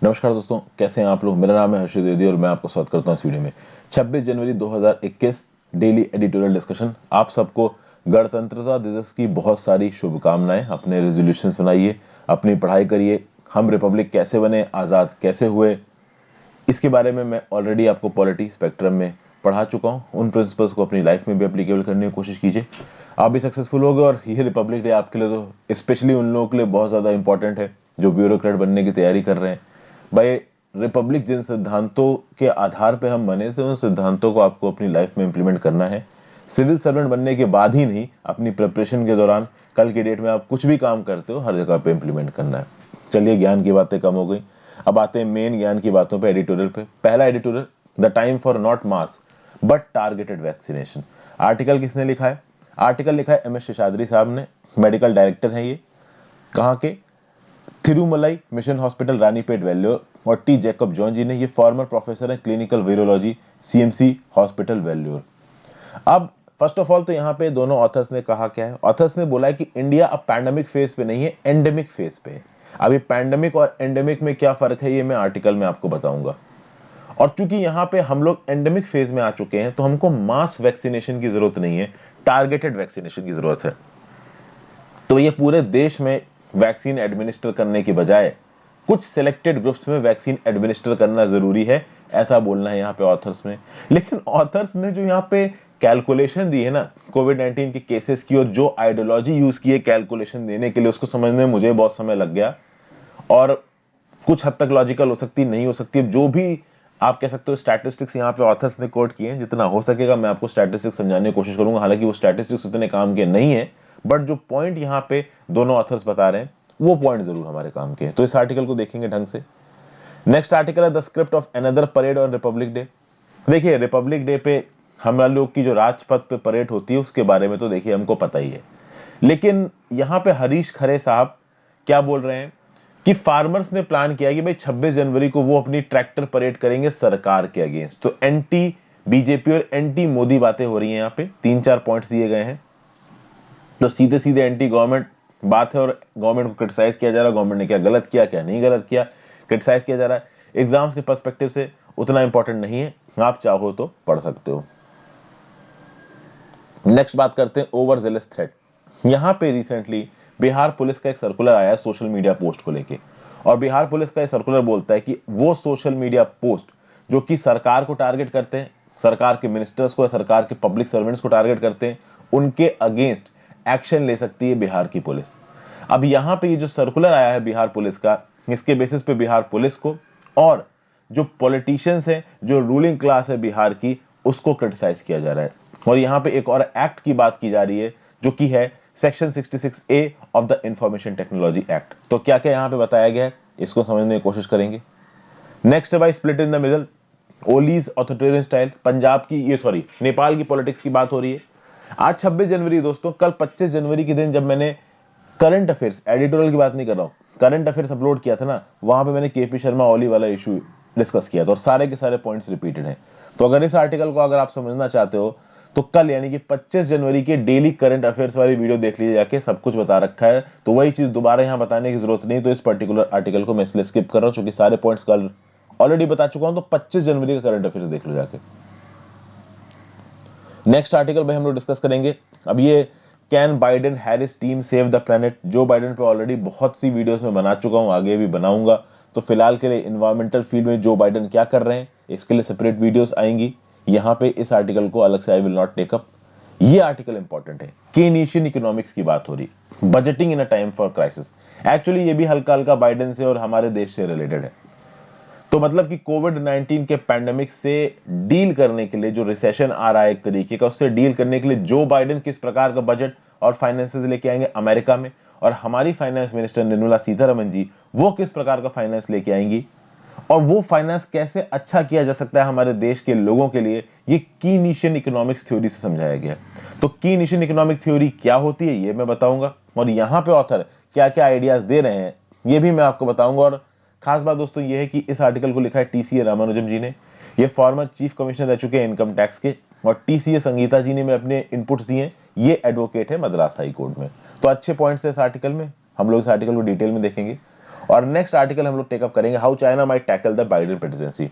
नमस्कार दोस्तों, कैसे हैं आप लोग। मेरा नाम है हर्षित द्विवेदी और मैं आपको स्वागत करता हूं इस वीडियो में। 26 जनवरी 2021 डेली एडिटोरियल डिस्कशन। आप सबको गणतंत्रता दिवस की बहुत सारी शुभकामनाएं। अपने रेजोल्यूशंस बनाइए, अपनी पढ़ाई करिए। हम रिपब्लिक कैसे बने, आज़ाद कैसे हुए, इसके बारे में मैं ऑलरेडी आपको पॉलिटी स्पेक्ट्रम में पढ़ा चुका हूँ। उन प्रिंसिपल्स को अपनी लाइफ में भी एप्लीकेबल करने की कोशिश कीजिए, आप भी सक्सेसफुल होगे। और ये रिपब्लिक डे आपके लिए तो स्पेशली उन लोगों के लिए बहुत ज़्यादा इंपॉर्टेंट है जो ब्यूरोक्रेट बनने की तैयारी कर रहे हैं। भाई, रिपब्लिक जिन सिद्धांतों के आधार पे हम बने थे, उन सिद्धांतों को आपको अपनी लाइफ में इंप्लीमेंट करना है। सिविल सर्वेंट बनने के बाद ही नहीं, अपनी प्रिपरेशन के दौरान, कल की डेट में आप कुछ भी काम करते हो हर जगह पे इंप्लीमेंट करना है। चलिए, ज्ञान की बातें कम हो गई, अब आते हैं मेन ज्ञान की बातों पे। एडिटोरियल पे पहला editorial, the time for not mass but targeted vaccination. Article किसने लिखा है? आर्टिकल लिखा है MS शेषाद्री साहब ने, मेडिकल डायरेक्टर हैं ये। कहाँ के? Thirumalai mission hospital, Ranipet, Vellore. और टी जैकब जॉन जी ने, ये फॉर्मर प्रोफेसर है clinical virology, CMC hospital, Vellore. अब फर्स्ट ऑफ ऑल तो यहाँ पे दोनों ऑथर्स ने कहा क्या है? ऑथर्स ने बोला है कि इंडिया अब पैंडेमिक फेज पे नहीं है, एंडेमिक फेज पे है। अब ये पैंडेमिक और एंडेमिक में क्या फर्क है, ये मैं आर्टिकल में आपको बताऊंगा। और चूंकि यहाँ पे हम लोग एंडेमिक फेज में आ चुके हैं, तो हमको मास वैक्सीनेशन की जरूरत नहीं है, टारगेटेड वैक्सीनेशन की जरूरत है। तो ये पूरे देश में वैक्सीन एडमिनिस्टर करने की बजाय कुछ सिलेक्टेड ग्रुप्स में वैक्सीन एडमिनिस्टर करना जरूरी है, ऐसा बोलना है यहाँ पे ऑथर्स में। लेकिन ऑथर्स ने जो यहाँ पे कैलकुलेशन दी है ना कोविड-19 के केसेस की, और जो आइडियोलॉजी यूज की है कैलकुलेशन देने के लिए, उसको समझने में मुझे बहुत समय लग गया। और कुछ हद तक लॉजिकल हो सकती, नहीं हो सकती, जो भी आप कह सकते हो। स्टैटिस्टिक्स यहाँ पे ऑथर्स ने कोट किए हैं, जितना हो सकेगा मैं आपको स्टैटिस्टिक्स समझाने की कोशिश करूंगा। हालांकि वो स्टैटिस्टिक्स उतने काम के नहीं है, बट जो पॉइंट यहाँ पे दोनों ऑथर्स बता रहे हैं, वो पॉइंट जरूर हमारे काम के हैं। तो इस आर्टिकल को देखेंगे ढंग से। नेक्स्ट आर्टिकल है the script of another parade on Republic day. देखिए, रिपब्लिक डे पे हम लोग की जो राजपथ पे परेड होती है, उसके बारे में तो देखिए हमको पता ही है। लेकिन यहाँ पे हरीश खरे साहब क्या बोल रहे हैं कि फार्मर्स ने प्लान किया कि भाई 26 जनवरी को वो अपनी ट्रैक्टर परेड करेंगे सरकार के अगेंस्ट। तो एंटी बीजेपी और एंटी मोदी बातें हो रही हैं। यहाँ पे 3-4 पॉइंट्स दिए गए हैं। तो सीधे सीधे एंटी गवर्नमेंट बात है, और गवर्नमेंट को क्रिटिसाइज किया जा रहा है। गवर्नमेंट ने क्या गलत किया, क्या नहीं गलत किया, क्रिटिसाइज किया जा रहा है। एग्जाम्स के पर्सपेक्टिव से उतना इंपॉर्टेंट नहीं है, आप चाहो तो पढ़ सकते हो। नेक्स्ट बात करते हैं ओवर जेलस थ्रेट। यहाँ पे रिसेंटली बिहार पुलिस का एक सर्कुलर आया है सोशल मीडिया पोस्ट को लेके। और बिहार पुलिस का एक सर्कुलर बोलता है कि वो सोशल मीडिया पोस्ट जो कि सरकार को टारगेट करते हैं, सरकार के मिनिस्टर्स को या सरकार के पब्लिक सर्वेंट्स को टारगेट करते हैं, उनके अगेंस्ट एक्शन ले सकती है बिहार की पुलिस। अब यहाँ पे ये जो सर्कुलर आया है बिहार पुलिस का, इसके बेसिस पे बिहार पुलिस को और जो पॉलिटिशियंस हैं, जो रूलिंग क्लास है बिहार की, उसको क्रिटिसाइज किया जा रहा है। और यहाँ पे एक और एक्ट की बात की जा रही है, जो कि है section 66A of the information technology act. तो क्या क्या यहाँ पे बताया गया है, इसको समझने की कोशिश करेंगे। नेक्स्ट है भाई स्प्लिट इन द मिडल, ओलीज ऑथोरिटेरियन स्टाइल। पंजाब की, ये सॉरी, नेपाल की पॉलिटिक्स की बात हो रही है। आज 26 जनवरी दोस्तों, कल 25 जनवरी के दिन जब मैंने करंट अफेयर्स, एडिटोरियल की बात नहीं कर रहा हूँ, करंट अफेयर्स अपलोड किया था ना, वहां पे मैंने KP शर्मा ओली वाला इशू डिस्कस किया था, और सारे के सारे पॉइंट्स रिपीटेड हैं। तो अगर इस आर्टिकल को अगर आप समझना चाहते हो, तो कल यानी कि 25 जनवरी के डेली करंट अफेयर्स वाली वीडियो देख लीजिए जाके, सब कुछ बता रखा है। तो वही चीज दोबारा यहाँ बताने की जरूरत नहीं। तो इस पर्टिकुलर आर्टिकल को मैं इसलिए स्किप कर रहा हूँ, क्योंकि सारे पॉइंट्स कल ऑलरेडी बता चुका हूं। तो 25 जनवरी का करंट अफेयर्स देख लो जाके। नेक्स्ट आर्टिकल में हम लोग डिस्कस करेंगे अब ये, can Biden Harris team save the planet. Joe Biden पे ऑलरेडी बहुत सी वीडियोस में बना चुका हूं, आगे भी बनाऊंगा। तो फिलहाल के लिए इन्वायरमेंटल फील्ड में जो बाइडेन क्या कर रहे हैं, इसके लिए सेपरेट वीडियोस आएंगी। यहाँ पे इस आर्टिकल को अलग से I will not take up. ये आर्टिकल इंपॉर्टेंट है, केनीशियन इकोनॉमिक्स की बात हो रही, budgeting in a time for crisis. Actually ये भी हल्का हल्का बाइडेन से और हमारे देश से रिलेटेड है। तो मतलब कि कोविड-19 के पैंडेमिक से डील करने के लिए, जो रिसेशन आ रहा है एक तरीके का, उससे डील करने के लिए जो बाइडेन किस प्रकार का बजट और फाइनेंसेस लेके आएंगे अमेरिका में, और हमारी फाइनेंस मिनिस्टर निर्मला सीतारमण जी वो किस प्रकार का फाइनेंस लेके आएंगी, और वो फाइनेंस कैसे अच्छा किया जा सकता है हमारे देश के लोगों के लिए, ये कीनीशियन इकोनॉमिक्स थ्योरी से समझाया गया। तो कीनीशियन इकोनॉमिक थ्योरी क्या होती है ये मैं बताऊंगा, और यहाँ पे ऑथर क्या क्या आइडियाज दे रहे हैं ये भी मैं आपको बताऊंगा। और खास बात दोस्तों ये है कि इस आर्टिकल को लिखा है TCA रामानुजम जी ने। ये फॉर्मर चीफ कमिश्नर रह चुके हैं इनकम टैक्स के, और TCA संगीता जी ने अपने इनपुट्स दिए। ये एडवोकेट है मद्रास हाई कोर्ट में। तो अच्छे पॉइंट्स है इस आर्टिकल में, हम लोग इस आर्टिकल को डिटेल में देखेंगे। और नेक्स्ट आर्टिकल हम लोग टेकअप करेंगे how China might tackle the Biden presidency.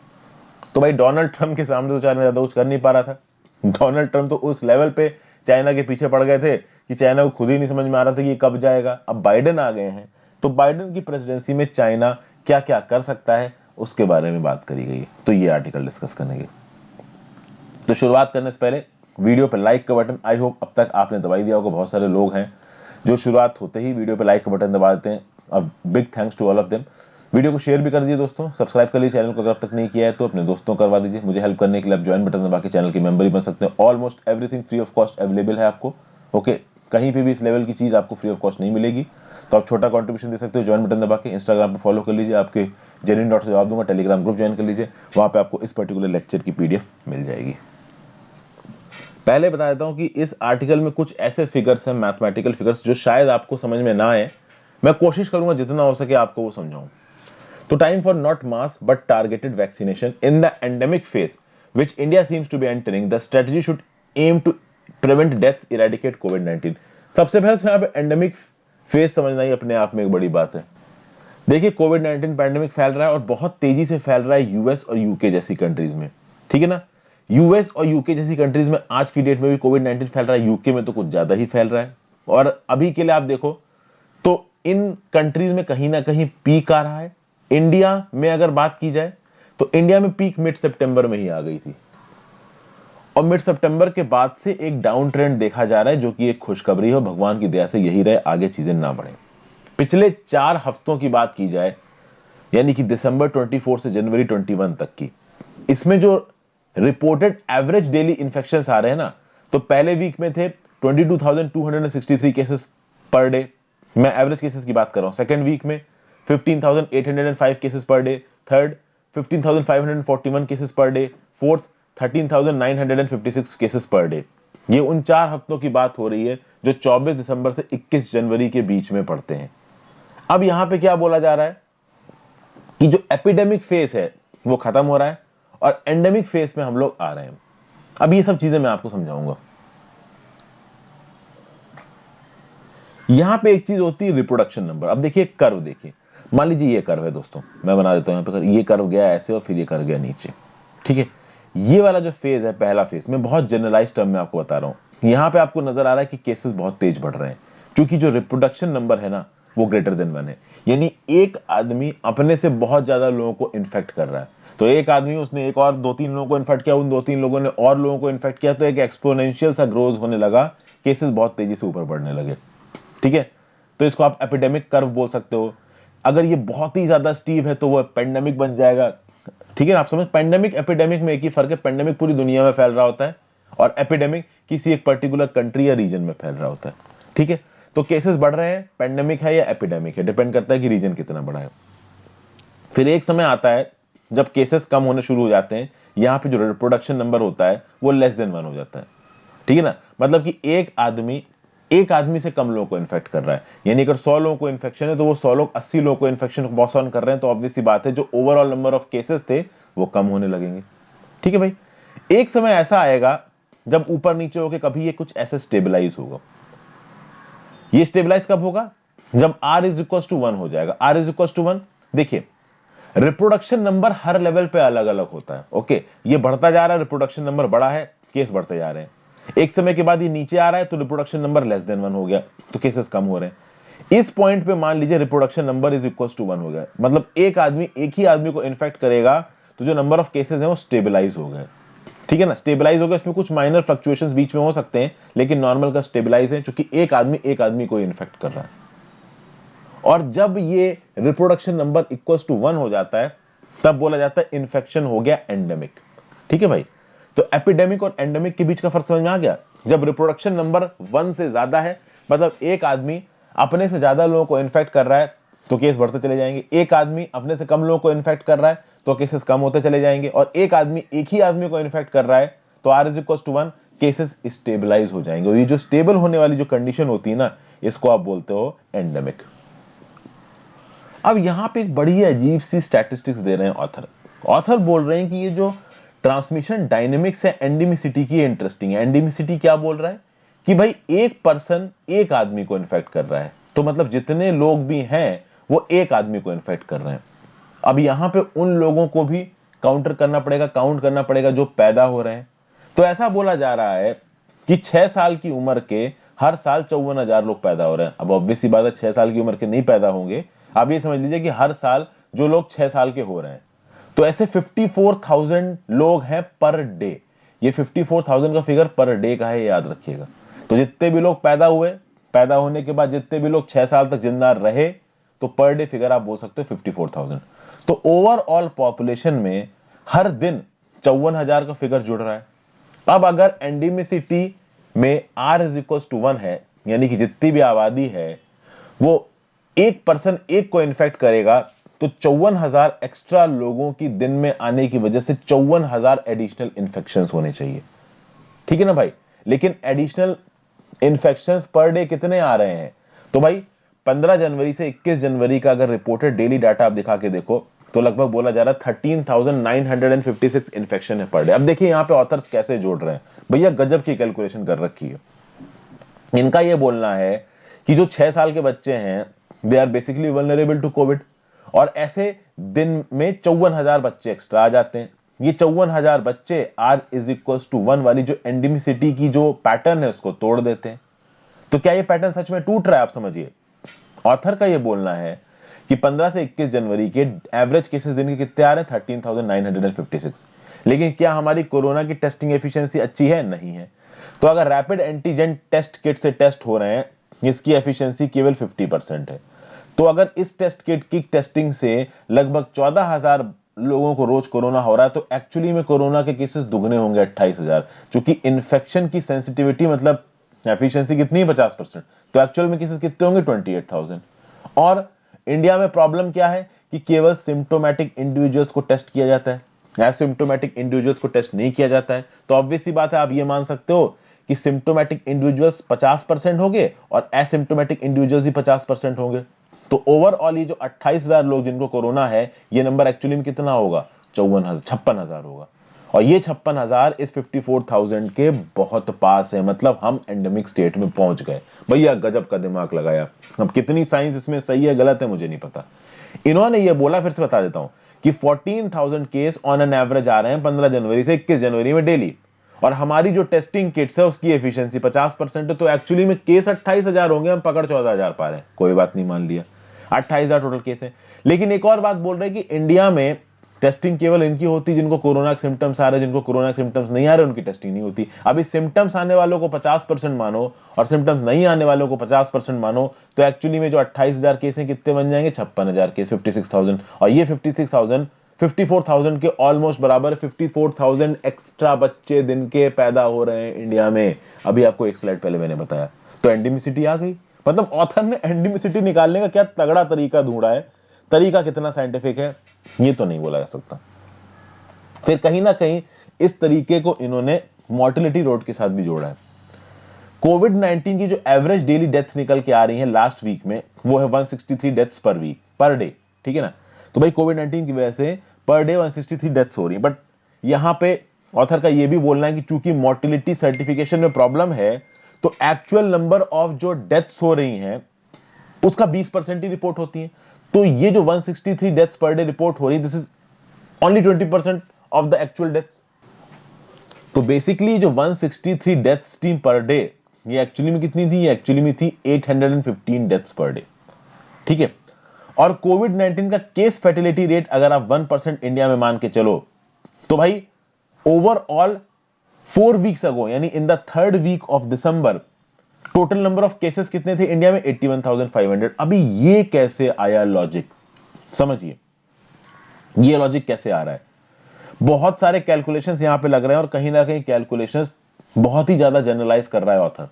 तो भाई डोनाल्ड ट्रंप के सामने तो चाइना ज्यादा कुछ कर नहीं पा रहा था। डोनाल्ड ट्रंप तो उस लेवल पे चाइना के पीछे पड़ गए थे कि चाइना को खुद ही नहीं समझ में आ रहा था कि ये कब जाएगा। अब बाइडेन आ गए हैं, तो बाइडेन की प्रेसिडेंसी में चाइना क्या क्या कर सकता है उसके बारे में बात करी गई, तो ये आर्टिकल डिस्कस करेंगे। तो शुरुआत करने से पहले वीडियो पे लाइक का बटन, आई होप अब तक आपने दबाई दिया होगा। बहुत सारे लोग हैं जो शुरुआत होते ही वीडियो पे लाइक का बटन दबा देते हैं। अब big thanks to all of them. Video को शेयर भी कर दीजिए दोस्तों, सब्सक्राइब कर लीजिए चैनल को अगर अब तक नहीं किया है तो अपने दोस्तों को करवा दीजिए। मुझे हेल्प करने के लिए आप ज्वाइन बटन दबा के चैनल के मेंबर ही बन सकते हैं। Almost everything free of cost available है आपको। ओके, कहीं पे भी इस लेवल की चीज आपको फ्री ऑफ कॉस्ट नहीं मिलेगी, तो आप छोटा कंट्रीब्यूशन दे सकते हो ज्वाइन बटन दबा के। इंस्टाग्राम पे फॉलो कर लीजिए, आपके जेन्युइन डॉट से जवाब दूंगा। टेलीग्राम ग्रुप ज्वाइन कर लीजिए, वहां पे आपको इस पर्टिकुलर लेक्चर की पीडीएफ मिल जाएगी। पहले बता देता हूं कि इस आर्टिकल में कुछ ऐसे फिगर्स हैं, मैथमेटिकल फिगर्स, जो शायद आपको समझ में ना आए। मैं कोशिश करूंगा जितना हो सके आपको वो समझाऊं। तो time for not mass but targeted vaccination in the endemic phase which India seems to be entering, the strategy should aim to prevent deaths, eradicate COVID-19। सबसे पहले तो यहाँ पे एंडेमिक फेज समझना ही अपने आप में एक बड़ी बात है। देखिए कोविड-19 पैंडेमिक फैल रहा है और बहुत तेजी से फैल रहा है यूएस और यूके जैसी कंट्रीज में, ठीक है ना। यूएस और यूके जैसी कंट्रीज में आज की डेट में भी कोविड-19 फैल रहा है, यूके में तो कुछ ज्यादा ही फैल रहा है। और अभी के लिए आप देखो तो इन कंट्रीज में कहीं ना कहीं पीक आ रहा है। इंडिया में अगर बात की जाए तो इंडिया में पीक मिड सितंबर में ही आ गई थी, और मिड सितंबर के बाद से एक डाउन ट्रेंड देखा जा रहा है, जो कि एक खुशखबरी है। भगवान की दया से यही रहे, आगे चीजें ना बढ़े। पिछले 4 हफ्तों की बात की जाए, यानी कि दिसंबर 24 से जनवरी 21 तक की, इसमें जो रिपोर्टेड एवरेज डेली इन्फेक्शंस आ रहे हैं ना, तो पहले वीक में थे 22,263 केसेस पर डे, मैं एवरेज केसेस की बात कर रहा हूं। सेकंड वीक में 15,805 cases per day, third 15,541 cases per day, fourth 13,956 cases per day. ये उन 4 हफ्तों की बात हो रही है जो 24 दिसंबर से 21 जनवरी के बीच में पड़ते हैं। अब यहां पे क्या बोला जा रहा है कि जो एपिडेमिक फेज है वो खत्म हो रहा है और एंडेमिक फेज में हम लोग आ रहे हैं। अब ये सब चीजें मैं आपको समझाऊंगा। यहां पे एक चीज होती है रिप्रोडक्शन नंबर। अब देखिए कर्व, देखिए मान लीजिए ये कर्व है दोस्तों, मैं बना देता हूं यहां पे। ये कर्व गया ऐसे और फिर ये कर्व गया नीचे, ठीक है। ये वाला जो फेज है, पहला फेज, मैं बहुत जनरलाइज टर्म में आपको बता रहा हूं। यहां पे आपको नजर आ रहा है कि केसेस बहुत तेज बढ़ रहे हैं, क्योंकि जो रिप्रोडक्शन नंबर है ना वो ग्रेटर देन 1 है। यानी एक आदमी अपने से बहुत ज्यादा लोगों को इन्फेक्ट कर रहा है। तो एक आदमी, उसने एक और 2-3 लोगों को इन्फेक्ट किया, उन 2-3 लोगों ने और लोगों को इन्फेक्ट किया, तो एक एक्सपोनेंशियल सा ग्रोथ होने लगा, केसेस बहुत तेजी से ऊपर बढ़ने लगे, ठीक है। तो इसको आप एपिडेमिक कर्व बोल सकते हो। अगर ये बहुत ही ज्यादा स्टीव है तो वो पेंडेमिक बन जाएगा, ठीक है। आप समझ, पेंडेमिक एपिडेमिक में एक ही फर्क है, पेंडेमिक पूरी दुनिया में फैल रहा होता है और एपिडेमिक किसी एक पर्टिकुलर कंट्री या रीजन में फैल रहा होता है, ठीक है। तो केसेस बढ़ रहे हैं, पेंडेमिक है या एपिडेमिक है, डिपेंड करता है कि रीजन कितना बड़ा है। फिर एक समय आता है जब केसेस कम होने शुरू हो जाते हैं, यहां पे जो रिप्रोडक्शन नंबर होता है वो लेस देन 1 हो जाता है, ठीक है ना। मतलब कि एक आदमी से कम लोगों को इन्फेक्ट कर रहा है। यानी अगर 100 लोगों को इन्फेक्शन है तो वो 100 लोग 80 लोगों को इन्फेक्शन पास ऑन कर रहे हैं, तो ऑब्वियस सी बात है जो ओवरऑल नंबर ऑफ केसेस थे वो कम होने लगेंगे, ठीक है भाई। एक समय ऐसा आएगा जब ऊपर नीचे होकर कभी ये कुछ ऐसे स्टेबलाइज होगा। ये स्टेबलाइज कब होगा? जब r इज इक्वल टू 1 हो जाएगा। r इज इक्वल टू 1, देखिए रिप्रोडक्शन नंबर हर लेवल पे अलग अलग होता है, ओके। ये बढ़ता जा रहा है, रिप्रोडक्शन नंबर बढ़ा है, केस बढ़ते जा रहे हैं। एक समय के बाद ये नीचे आ रहा है तो रिप्रोडक्शन नंबर लेस देन 1 हो गया, तो केसेस कम हो रहे हैं। इस पॉइंट पे मान लीजिए reproduction number is equal to 1 हो गया, मतलब एक ही आदमी को इन्फेक्ट करेगा तो जो नंबर ऑफ केसेस हैं वो स्टेबलाइज हो गए, ठीक है ना। स्टेबलाइज हो गया, इसमें कुछ माइनर फ्लक्चुएशंस बीच में हो सकते हैं, लेकिन नॉर्मल का स्टेबलाइज है, क्योंकि एक आदमी को इन्फेक्ट कर रहा है। और जब ये रिप्रोडक्शन नंबर इक्वल्स टू 1 हो जाता है तब बोला जाता है इन्फेक्शन हो गया एंडेमिक, ठीक है भाई। तो एपिडेमिक और एंडेमिक के बीच का फर्क समझ में आ गया। जब रिप्रोडक्शन नंबर 1 से ज्यादा है, मतलब एक आदमी अपने से ज्यादा लोगों को इन्फेक्ट कर रहा है, तो केस बढ़ते चले जाएंगे। एक आदमी अपने से कम लोगों को इन्फेक्ट कर रहा है तो केसेस कम होते चले जाएंगे। और एक ही आदमी को इन्फेक्ट कर रहा है तो r is equal to 1, cases stabilize हो जाएंगे। और ये जो स्टेबल होने वाली जो कंडीशन होती है ना, इसको आप बोलते हो एंडेमिक। अब यहां पे एक बड़ी अजीब सी स्टैटिस्टिक्स दे रहे हैं ऑथर बोल रहे हैं कि ये जो ट्रांसमिशन डायनेमिक्स है एंडेमिसिटी की, इंटरेस्टिंग है। एंडेमिसिटी क्या बोल रहा है कि भाई एक पर्सन एक आदमी को इन्फेक्ट कर रहा है, तो मतलब जितने लोग भी हैं वो एक आदमी को इन्फेक्ट कर रहे हैं। अब यहां पे उन लोगों को भी काउंट करना पड़ेगा जो पैदा हो रहे हैं। तो ऐसा बोला जा रहा है कि 6 साल की उम्र के हर साल 54,000 लोग पैदा हो रहे हैं। अब ऑब्वियस सी बात है 6 साल की उम्र के नहीं पैदा होंगे, आप ये समझ लीजिए कि हर साल जो लोग 6 साल के हो रहे हैं, तो ऐसे 54,000 लोग हैं पर डे। ये 54,000 का फिगर पर डे का है, याद रखिएगा। तो जितने भी लोग पैदा हुए, पैदा होने के बाद जितने भी लोग 6 साल तक जिंदा रहे, तो पर डे फिगर आप बोल सकते हो 54,000। तो ओवरऑल पॉपुलेशन में हर दिन 54,000 का फिगर जुड़ रहा है। अब अगर एंडेमिसिटी में R इज इक्वल टू 1 है, यानी कि जितनी भी आबादी है वो एक पर्सन एक को इन्फेक्ट करेगा, तो 54,000 एक्स्ट्रा लोगों की दिन में आने की वजह से 54,000 एडिशनल इन्फेक्शंस होने चाहिए। ठीक है ना भाई। लेकिन एडिशनल इन्फेक्शंस पर डे कितने आ रहे हैं? तो भाई 15 जनवरी से 21 जनवरी का अगर रिपोर्टेड डेली डाटा आप दिखा के देखो, तो लगभग बोला जा रहा है 13,956 इन्फेक्शन है पर डे। अब देखिए यहां पे ऑथर्स कैसे जोड़ रहे हैं, भैया गजब की कैलकुलेशन कर रखी है। इनका यह बोलना है कि जो 6 साल के बच्चे हैं they are basically vulnerable to Covid, और ऐसे दिन में 54,000 बच्चे एक्स्ट्रा आ जाते हैं। ये 54,000 बच्चे R इज इक्वल टू 1 वाली जो एंडेमिसिटी की जो पैटर्न है उसको तोड़ देते हैं। तो क्या ये पैटर्न सच में टूट रहा है? आप समझिए, ऑथर का ये बोलना है कि 15 से 21 जनवरी के एवरेज केसेस दिन के कितने आ रहे हैं? 13,956। लेकिन क्या हमारी कोरोना की टेस्टिंग एफिशिएंसी अच्छी है? नहीं है। तो अगर रैपिड एंटीजन टेस्ट किट से टेस्ट हो रहे हैं, इसकी एफिशिएंसी केवल 50% है। तो अगर इस टेस्ट किट की टेस्टिंग से लगभग 14,000 लोगों को रोज कोरोना हो रहा है, तो एक्चुअली में कोरोना के केसेस दुगने होंगे 28,000, क्योंकि इन्फेक्शन की सेंसिटिविटी मतलब एफिशिएंसी कितनी है? 50%। तो एक्चुअल में केसेस कितने होंगे? 28,000। और इंडिया में प्रॉब्लम क्या है कि केवल सिम्टोमेटिक इंडिविजुअल्स को टेस्ट किया जाता है, एसिम्टोमेटिक इंडिविजुअल्स को टेस्ट नहीं किया जाता है। तो ऑब्वियस सी बात है, आप ये मान सकते हो कि सिम्टोमेटिक इंडिविजुअल्स 50% होंगे और एसिम्टोमेटिक इंडिविजुअल्स ही 50% होंगे। तो ओवरऑल ये जो 28,000 लोग जिनको कोरोना है, ये नंबर एक्चुअली में कितना होगा? 56,000 होगा। और ये 56,000 इस 54,000 के बहुत पास है, मतलब हम एंडेमिक स्टेट में पहुंच गए। भैया गजब का दिमाग लगाया। अब कितनी साइंस इसमें सही है गलत है मुझे नहीं पता। इन्होंने ये बोला, फिर से बता देता हूं, कि 14,000 केस ऑन एन एवरेज आ रहे हैं 15 जनवरी से 21 जनवरी में डेली, और हमारी जो टेस्टिंग किट्स है उसकी एफिशिएंसी 50% है। तो एक्चुअली में केस 28,000 होंगे, हम पकड़ 14,000 पा रहे हैं। कोई बात नहीं, मान लिया 28,000 टोटल केस है। लेकिन एक और बात बोल रहे हैं कि इंडिया में टेस्टिंग केवल इनकी होती जिनको कोरोना के सिम्टम्स आ रहे हैं, जिनको कोरोना के सिम्टम्स नहीं आ रहे उनकी टेस्टिंग नहीं होती। अभी सिम्टम्स आने वालों को 50% मानो और सिम्टम्स नहीं आने वालों को 50% मानो, तो एक्चुअली में जो 28,000 केस हैं कितने बन जाएंगे? 56,000 केस, 56,000। और ये 56,000 54,000 के ऑलमोस्ट बराबर। 54,000 एक्स्ट्रा बच्चे दिन के पैदा हो रहे हैं इंडिया में। अभी आपको एक स्लाइड पहले मैंने बताया। तो एंडेमिसिटी आ गई। मतलब ऑथर ने एंडेमिसिटी निकालने का क्या तगड़ा तरीका ढूंढा है। तरीका कितना साइंटिफिक है ये तो नहीं बोला जा सकता। फिर कहीं ना कहीं इस तरीके को इन्होंने मॉर्टिलिटी रेट के साथ भी जोड़ा है। कोविड-19 की जो एवरेज डेली डेथ्स निकल के आ रही हैं लास्ट वीक में, वो है 163 डेथ्स पर वीक, पर डे। ठीक है ना। तो भाई कोविड-19 की वजह से पर डे 163 डेथ्स हो रही है। बट यहां पे ऑथर का ये भी बोलना है कि चूंकि मॉर्टिलिटी सर्टिफिकेशन में प्रॉब्लम है, तो एक्चुअल नंबर ऑफ जो डेथ्स हो रही हैं उसका 20% ही रिपोर्ट होती है। तो ये जो 163 डेथ्स पर डे रिपोर्ट हो रही है, this is only 20% of the actual deaths. तो बेसिकली जो 163 डेथ्स थी पर डे, ये एक्चुअली में कितनी थी? ये एक्चुअली में थी 815 डेथ्स पर डे। ठीक है। और कोविड-19 का केस फैटिलिटी रेट अगर आप 1% इंडिया में मान के चलो, तो भाई ओवरऑल 4 वीक्स अगो, यानी in the 3rd week of December, total number of cases कितने थे इंडिया में? 81,500। अभी ये कैसे आया लॉजिक? समझिए ये लॉजिक कैसे आ रहा है। बहुत सारे कैलकुलेशंस यहां पे लग रहे हैं और कहीं ना कहीं कैलकुलेशंस बहुत ही ज्यादा जनरलाइज कर रहा है ऑथर।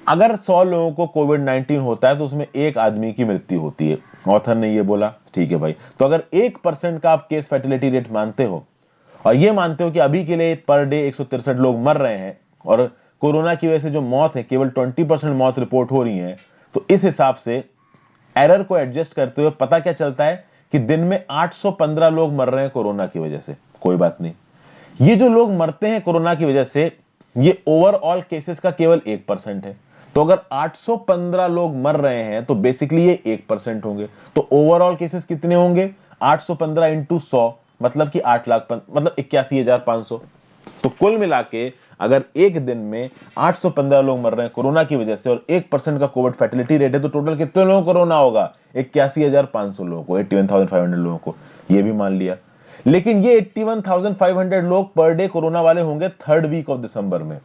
अगर 100 लोगों को कोविड-19 होता है तो उसमें एक आदमी की मृत्यु होती है। ऑथर ने ये बोला, ठीक है भाई। तो अगर 1% का आप केस फैटिलिटी रेट मानते हो और ये मानते हो कि अभी के लिए पर डे 163 लोग मर रहे हैं और कोरोना की वजह से जो मौत है केवल 20% मौत रिपोर्ट हो रही है, तो इस हिसाब से एरर को एडजस्ट करते हुए पता क्या चलता है कि दिन में 815 लोग मर रहे हैं कोरोना की वजह से। कोई बात नहीं, ये जो लोग मरते हैं कोरोना की वजह से, ये ओवरऑल केसेस का केवल 1% है। तो अगर 815 लोग मर रहे हैं तो बेसिकली ये 1% होंगे। तो ओवरऑल केसेस कितने होंगे? 815 इंटू 100 मतलब कि 8 लाख मतलब 81,500। तो कुल मिला के अगर एक दिन में 815 लोग मर रहे हैं कोरोना की वजह से और 1% का कोविड फैटिलिटी रेट है, तो टोटल कितने लोगों को कोरोना होगा? 81,500 लोगों को, 81,500 लोगों को, ये भी मान लिया। लेकिन ये 81,500 लोग पर डे कोरोना वाले होंगे थर्ड वीक ऑफ दिसंबर में।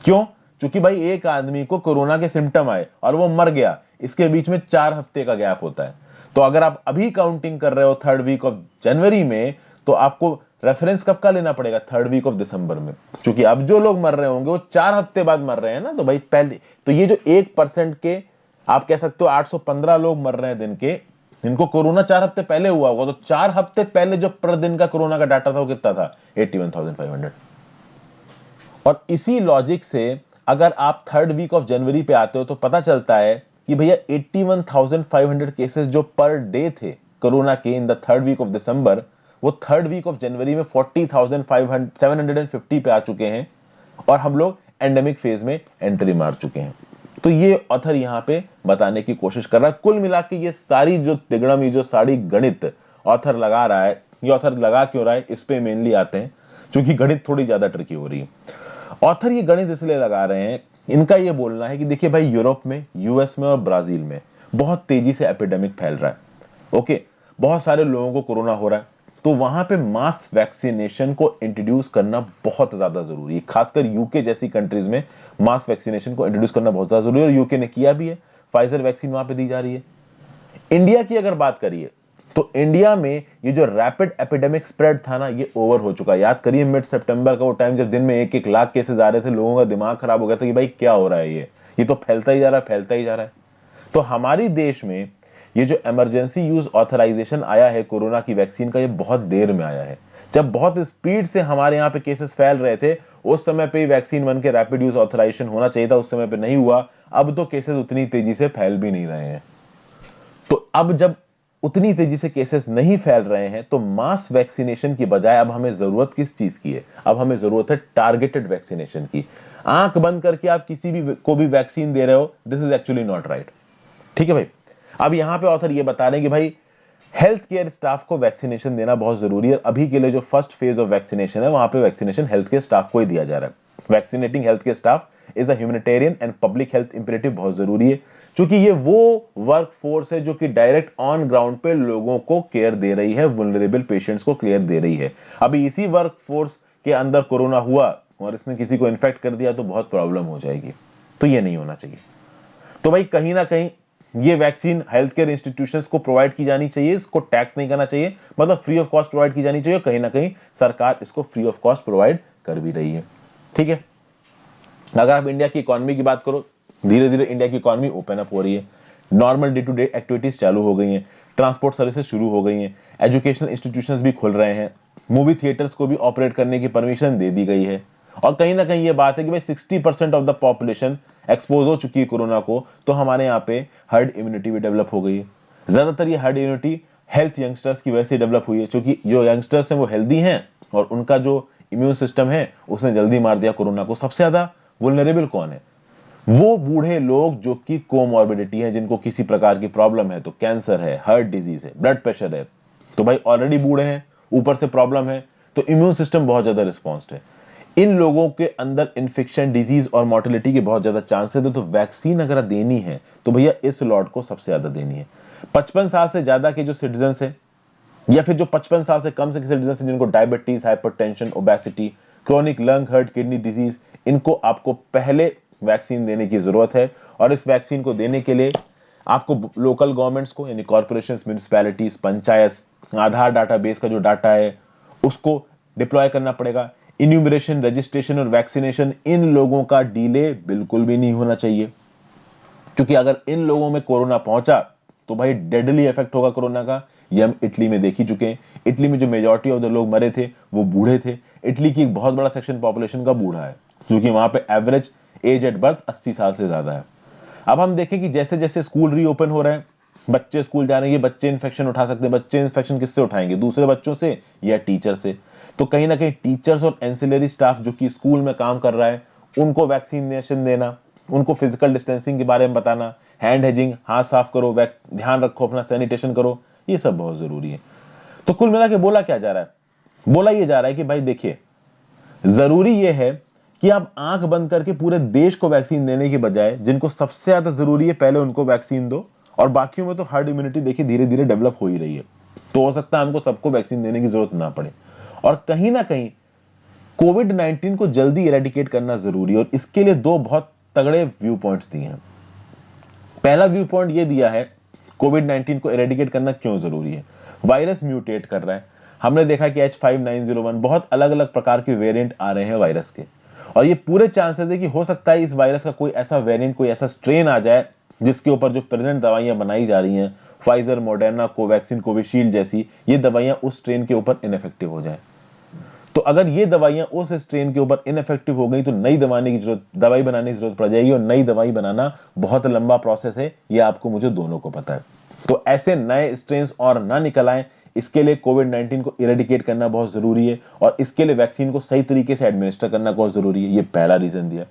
क्यों? क्योंकि भाई एक आदमी को कोरोना के सिम्टम आए और वो मर गया, इसके बीच में 4 हफ्ते का गैप होता है। तो अगर आप अभी काउंटिंग कर रहे हो थर्ड वीक ऑफ जनवरी में, तो आपको रेफरेंस कब का लेना पड़ेगा? थर्ड वीक ऑफ दिसंबर में, क्योंकि अब जो लोग मर रहे होंगे वो 4 हफ्ते बाद मर रहे हैं ना। तो भाई पहले तो ये जो 1% के, आप कह सकते हो 815 लोग मर रहे हैं दिन के, इनको कोरोना 4 हफ्ते पहले हुआ होगा। तो 4 हफ्ते पहले जो पर दिन का कोरोना का डाटा था वो कितना था? 81,500। और इसी लॉजिक से अगर आप थर्ड वीक ऑफ जनवरी पे आते हो तो पता चलता है कि भैया 81,500 केसेस जो पर डे थे कोरोना के in the third week of December, वो थर्ड वीक ऑफ जनवरी में 40,750 पे आ चुके हैं और हम लोग एंडेमिक फेज में एंट्री मार चुके हैं। तो ये ऑथर यहां पे बताने की कोशिश कर रहा है। कुल मिला के ये सारी जो तिगड़म, ये जो सारी गणित ऑथर लगा रहा है, ये ऑथर लगा क्यों रहा है, इस पे मेनली आते हैं, क्योंकि गणित थोड़ी ज्यादा ट्रिकी हो रही है। ऑथर ये गणित इसलिए लगा रहे हैं, इनका ये बोलना है कि देखिए भाई, यूरोप में, यूएस में और ब्राजील में बहुत तेजी से एपिडेमिक फैल रहा है। ओके, बहुत सारे लोगों को कोरोना हो रहा है, तो वहां पे मास वैक्सीनेशन को इंट्रोड्यूस करना बहुत ज्यादा जरूरी है। खासकर यूके जैसी कंट्रीज में मास वैक्सीनेशन को इंट्रोड्यूस करना बहुत ज्यादा जरूरी है, और यूके ने किया भी है। फाइजर वैक्सीन वहां पे दी जा रही है। इंडिया की अगर बात करिए तो इंडिया में ये जो रैपिड एपिडेमिक स्प्रेड था ना, ये ओवर हो चुका है। याद करिए मिड सितंबर का वो टाइम, जब दिन में 1-1 लाख केसेस आ रहे थे, लोगों का दिमाग खराब हो गया था कि भाई क्या हो रहा है, ये तो फैलता ही जा रहा है, फैलता ही जा रहा है। तो हमारी देश में ये जो इमरजेंसी यूज ऑथराइजेशन आया है कोरोना की वैक्सीन का, ये बहुत देर में आया है। जब बहुत स्पीड से हमारे यहाँ पे केसेस फैल रहे थे, उस समय पे वैक्सीन बन के रैपिड यूज ऑथराइजेशन होना चाहिए था, उस समय पे नहीं हुआ। अब तो केसेस उतनी तेजी से फैल भी नहीं रहे हैं। तो अब जब उतनी तेजी से केसेस नहीं फैल रहे हैं, तो मास वैक्सीनेशन की बजाय अब हमें जरूरत किस चीज की है? अब हमें जरूरत है टारगेटेड वैक्सीनेशन की। आंख बंद करके आप किसी भी को भी वैक्सीन दे रहे हो, this is actually not right. ठीक है भाई। अब यहां पे ऑथर ये बता रहे हैं कि भाई हेल्थ केयर स्टाफ को वैक्सीनेशन देना बहुत जरूरी है। अभी के लिए जो फर्स्ट फेज ऑफ वैक्सीनेशन है, वहां पे वैक्सीनेशन हेल्थ केयर स्टाफ को ही दिया जा रहा है। Vaccinating health care staff is a humanitarian and public health imperative, बहुत जरूरी है, क्योंकि ये वो वर्क फोर्स है जो कि डायरेक्ट ऑन ग्राउंड पे लोगों को केयर दे रही है, वुलनरेबल पेशेंट्स को केयर दे रही है। अभी इसी वर्क फोर्स के अंदर कोरोना हुआ और इसने किसी को इन्फेक्ट कर दिया तो बहुत प्रॉब्लम हो जाएगी। तो ये नहीं होना चाहिए। तो भाई कहीं ना कहीं ये वैक्सीन हेल्थ केयर इंस्टीट्यूशंस को प्रोवाइड की जानी चाहिए, इसको टैक्स नहीं करना चाहिए, मतलब फ्री ऑफ कॉस्ट प्रोवाइड की जानी चाहिए। कहीं ना कहीं सरकार इसको फ्री ऑफ कॉस्ट प्रोवाइड कर भी रही है। ठीक है। अगर आप इंडिया की इकोनॉमी की बात करो, धीरे धीरे इंडिया की इकोनॉमी ओपन अप हो रही है, normal day to day activities चालू हो गई हैं, ट्रांसपोर्ट सर्विसेज शुरू हो गई हैं, एजुकेशनल इंस्टीट्यूशंस भी खुल रहे हैं, मूवी थिएटर्स को भी ऑपरेट करने की परमिशन दे दी गई है। और कहीं ना कहीं ये बात है कि भाई 60% ऑफ द पॉपुलेशन एक्सपोज हो चुकी है कोरोना को, तो हमारे यहाँ पे हर्ड इम्यूनिटी भी डेवलप हो गई है। ज्यादातर ये हर्ड इम्यूनिटी हेल्थ यंगस्टर्स की वजह से डेवलप हुई है, क्योंकि जो यंगस्टर्स हैं वो हेल्दी हैं और उनका जो इम्यून सिस्टम है उसने जल्दी मार दिया कोरोना को। सबसे ज्यादा वुलनरेबल कौन है? वो बूढ़े लोग जो कि कोमॉर्बिडिटी है, जिनको किसी प्रकार की प्रॉब्लम है, तो कैंसर है, हार्ट डिजीज है, ब्लड प्रेशर है, तो भाई ऑलरेडी बूढ़े हैं, ऊपर से प्रॉब्लम है, तो इम्यून सिस्टम बहुत ज्यादा रिस्पॉन्स्ड है। इन लोगों के अंदर इन्फेक्शन, डिजीज और मोर्टेलिटी के बहुत ज्यादा चांसेस है। तो वैक्सीन अगर देनी है तो भैया इस लॉट को सबसे ज्यादा देनी है। 55 साल से ज्यादा के जो सिटीजन है, या फिर जो 55 साल से कम से सिटीजन हैं, जिनको diabetes, hypertension, obesity, chronic lung, heart, kidney disease, इनको आपको पहले वैक्सीन देने की जरूरत है। और इस वैक्सीन को देने के लिए आपको लोकल गवर्नमेंट्स को, यानी कॉर्पोरेशंस, म्यूनिसिपैलिटीज, पंचायत, आधार डाटाबेस का जो डाटा है उसको डिप्लॉय करना पड़ेगा। इन्यूमरेशन, रजिस्ट्रेशन और वैक्सीनेशन, इन लोगों का डिले बिल्कुल भी नहीं होना चाहिए, क्योंकि अगर इन लोगों में कोरोना पहुंचा तो भाई डेडली इफेक्ट होगा कोरोना का। ये हम इटली में देख ही चुके हैं। इटली में जो मेजॉरिटी ऑफ द लोग मरे थे वो बूढ़े थे। इटली की एक बहुत बड़ा सेक्शन पॉपुलेशन का बूढ़ा है, क्योंकि वहां पे एवरेज एज एट बर्थ 80 साल से ज्यादा है। अब हम देखें कि जैसे जैसे स्कूल रीओपन हो रहे हैं, बच्चे स्कूल जा रहे हैं, ये बच्चे इन्फेक्शन उठा सकते हैं। बच्चे इन्फेक्शन किससे उठाएंगे? दूसरे बच्चों से या टीचर से। तो कहीं ना कहीं टीचर्स और एंसिलरी स्टाफ जो कि स्कूल में काम कर रहा है, उनको वैक्सीनेशन देना, उनको फिजिकल डिस्टेंसिंग के बारे में बताना, हैंड हाइजीन, हाथ साफ करो, ध्यान रखो अपना, सैनिटेशन करो, ये सब बहुत जरूरी है। तो कुल मिला के बोला क्या जा रहा है? बोला ये जा रहा है कि भाई देखिए, जरूरी ये है कि आप आंख बंद करके पूरे देश को वैक्सीन देने के बजाय जिनको सबसे ज्यादा जरूरी है पहले उनको वैक्सीन दो, और बाकियों में तो हर्ड इम्यूनिटी देखिए धीरे धीरे डेवलप हो ही रही है, तो हो सकता है हमको सबको वैक्सीन देने की जरूरत ना पड़े। और कहीं ना कहीं कोविड-19 को जल्दी इरेडिकेट करना जरूरी है, और इसके लिए दो बहुत तगड़े व्यू पॉइंट्स दिए हैं। पहला व्यू पॉइंट ये दिया है कोविड-19 को इरेडिकेट करना क्यों जरूरी है। वायरस म्यूटेट कर रहा है, हमने देखा कि H5901 बहुत अलग अलग प्रकार के वेरिएंट आ रहे हैं वायरस के, और ये पूरे चांसेस है कि हो सकता है इस वायरस का कोई ऐसा वेरिएंट, कोई ऐसा स्ट्रेन आ जाए जिसके ऊपर जो प्रेजेंट दवाइयां बनाई जा रही हैं, फाइजर, मॉडर्ना, कोवैक्सीन, कोविशील्ड जैसी, ये दवाइयां उस स्ट्रेन के ऊपर इनइफेक्टिव हो जाए। तो अगर ये दवाइयां उस स्ट्रेन के ऊपर इनइफेक्टिव हो गई तो नई दवाई बनाने की जरूरत पड़ जाएगी, और नई दवाई बनाना बहुत लंबा प्रोसेस है, ये आपको मुझे दोनों को पता है। तो ऐसे नए स्ट्रेन और ना निकल आए, इसके लिए कोविड-19 को इरेडिकेट करना बहुत जरूरी है, और इसके लिए वैक्सीन को सही तरीके से एडमिनिस्टर करना बहुत जरूरी है। ये पहला रीजन दिया।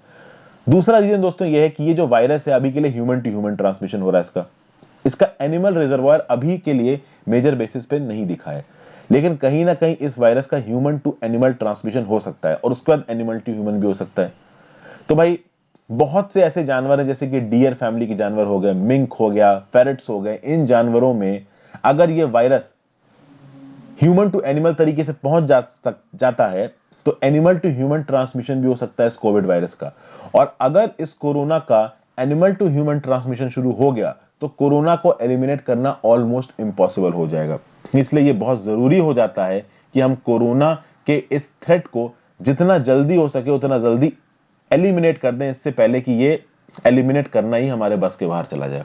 दूसरा रीजन दोस्तों ये है कि ये जो वायरस है अभी के लिए ह्यूमन टू ह्यूमन ट्रांसमिशन हो रहा है, इसका एनिमल रिजर्वायर अभी के लिए मेजर बेसिस पे नहीं दिखा है, लेकिन कहीं ना कहीं इस वायरस का ह्यूमन टू एनिमल ट्रांसमिशन हो सकता है, और उसके बाद एनिमल टू ह्यूमन भी हो सकता है। तो भाई बहुत से ऐसे जानवर हैं जैसे कि डियर फैमिली के जानवर हो गए, मिंक हो गया, फेरेट्स हो गए, इन जानवरों में अगर ये वायरस ह्यूमन टू एनिमल तरीके से पहुंच जाता है तो एनिमल टू ह्यूमन ट्रांसमिशन भी हो सकता है इस कोविड वायरस का। और अगर इस कोरोना का एनिमल टू ह्यूमन ट्रांसमिशन शुरू हो गया तो कोरोना को एलिमिनेट करना ऑलमोस्ट इम्पॉसिबल हो जाएगा। इसलिए यह बहुत जरूरी हो जाता है कि हम कोरोना के इस थ्रेट को जितना जल्दी हो सके उतना जल्दी एलिमिनेट कर दें, इससे पहले कि ये एलिमिनेट करना ही हमारे बस के बाहर चला जाए।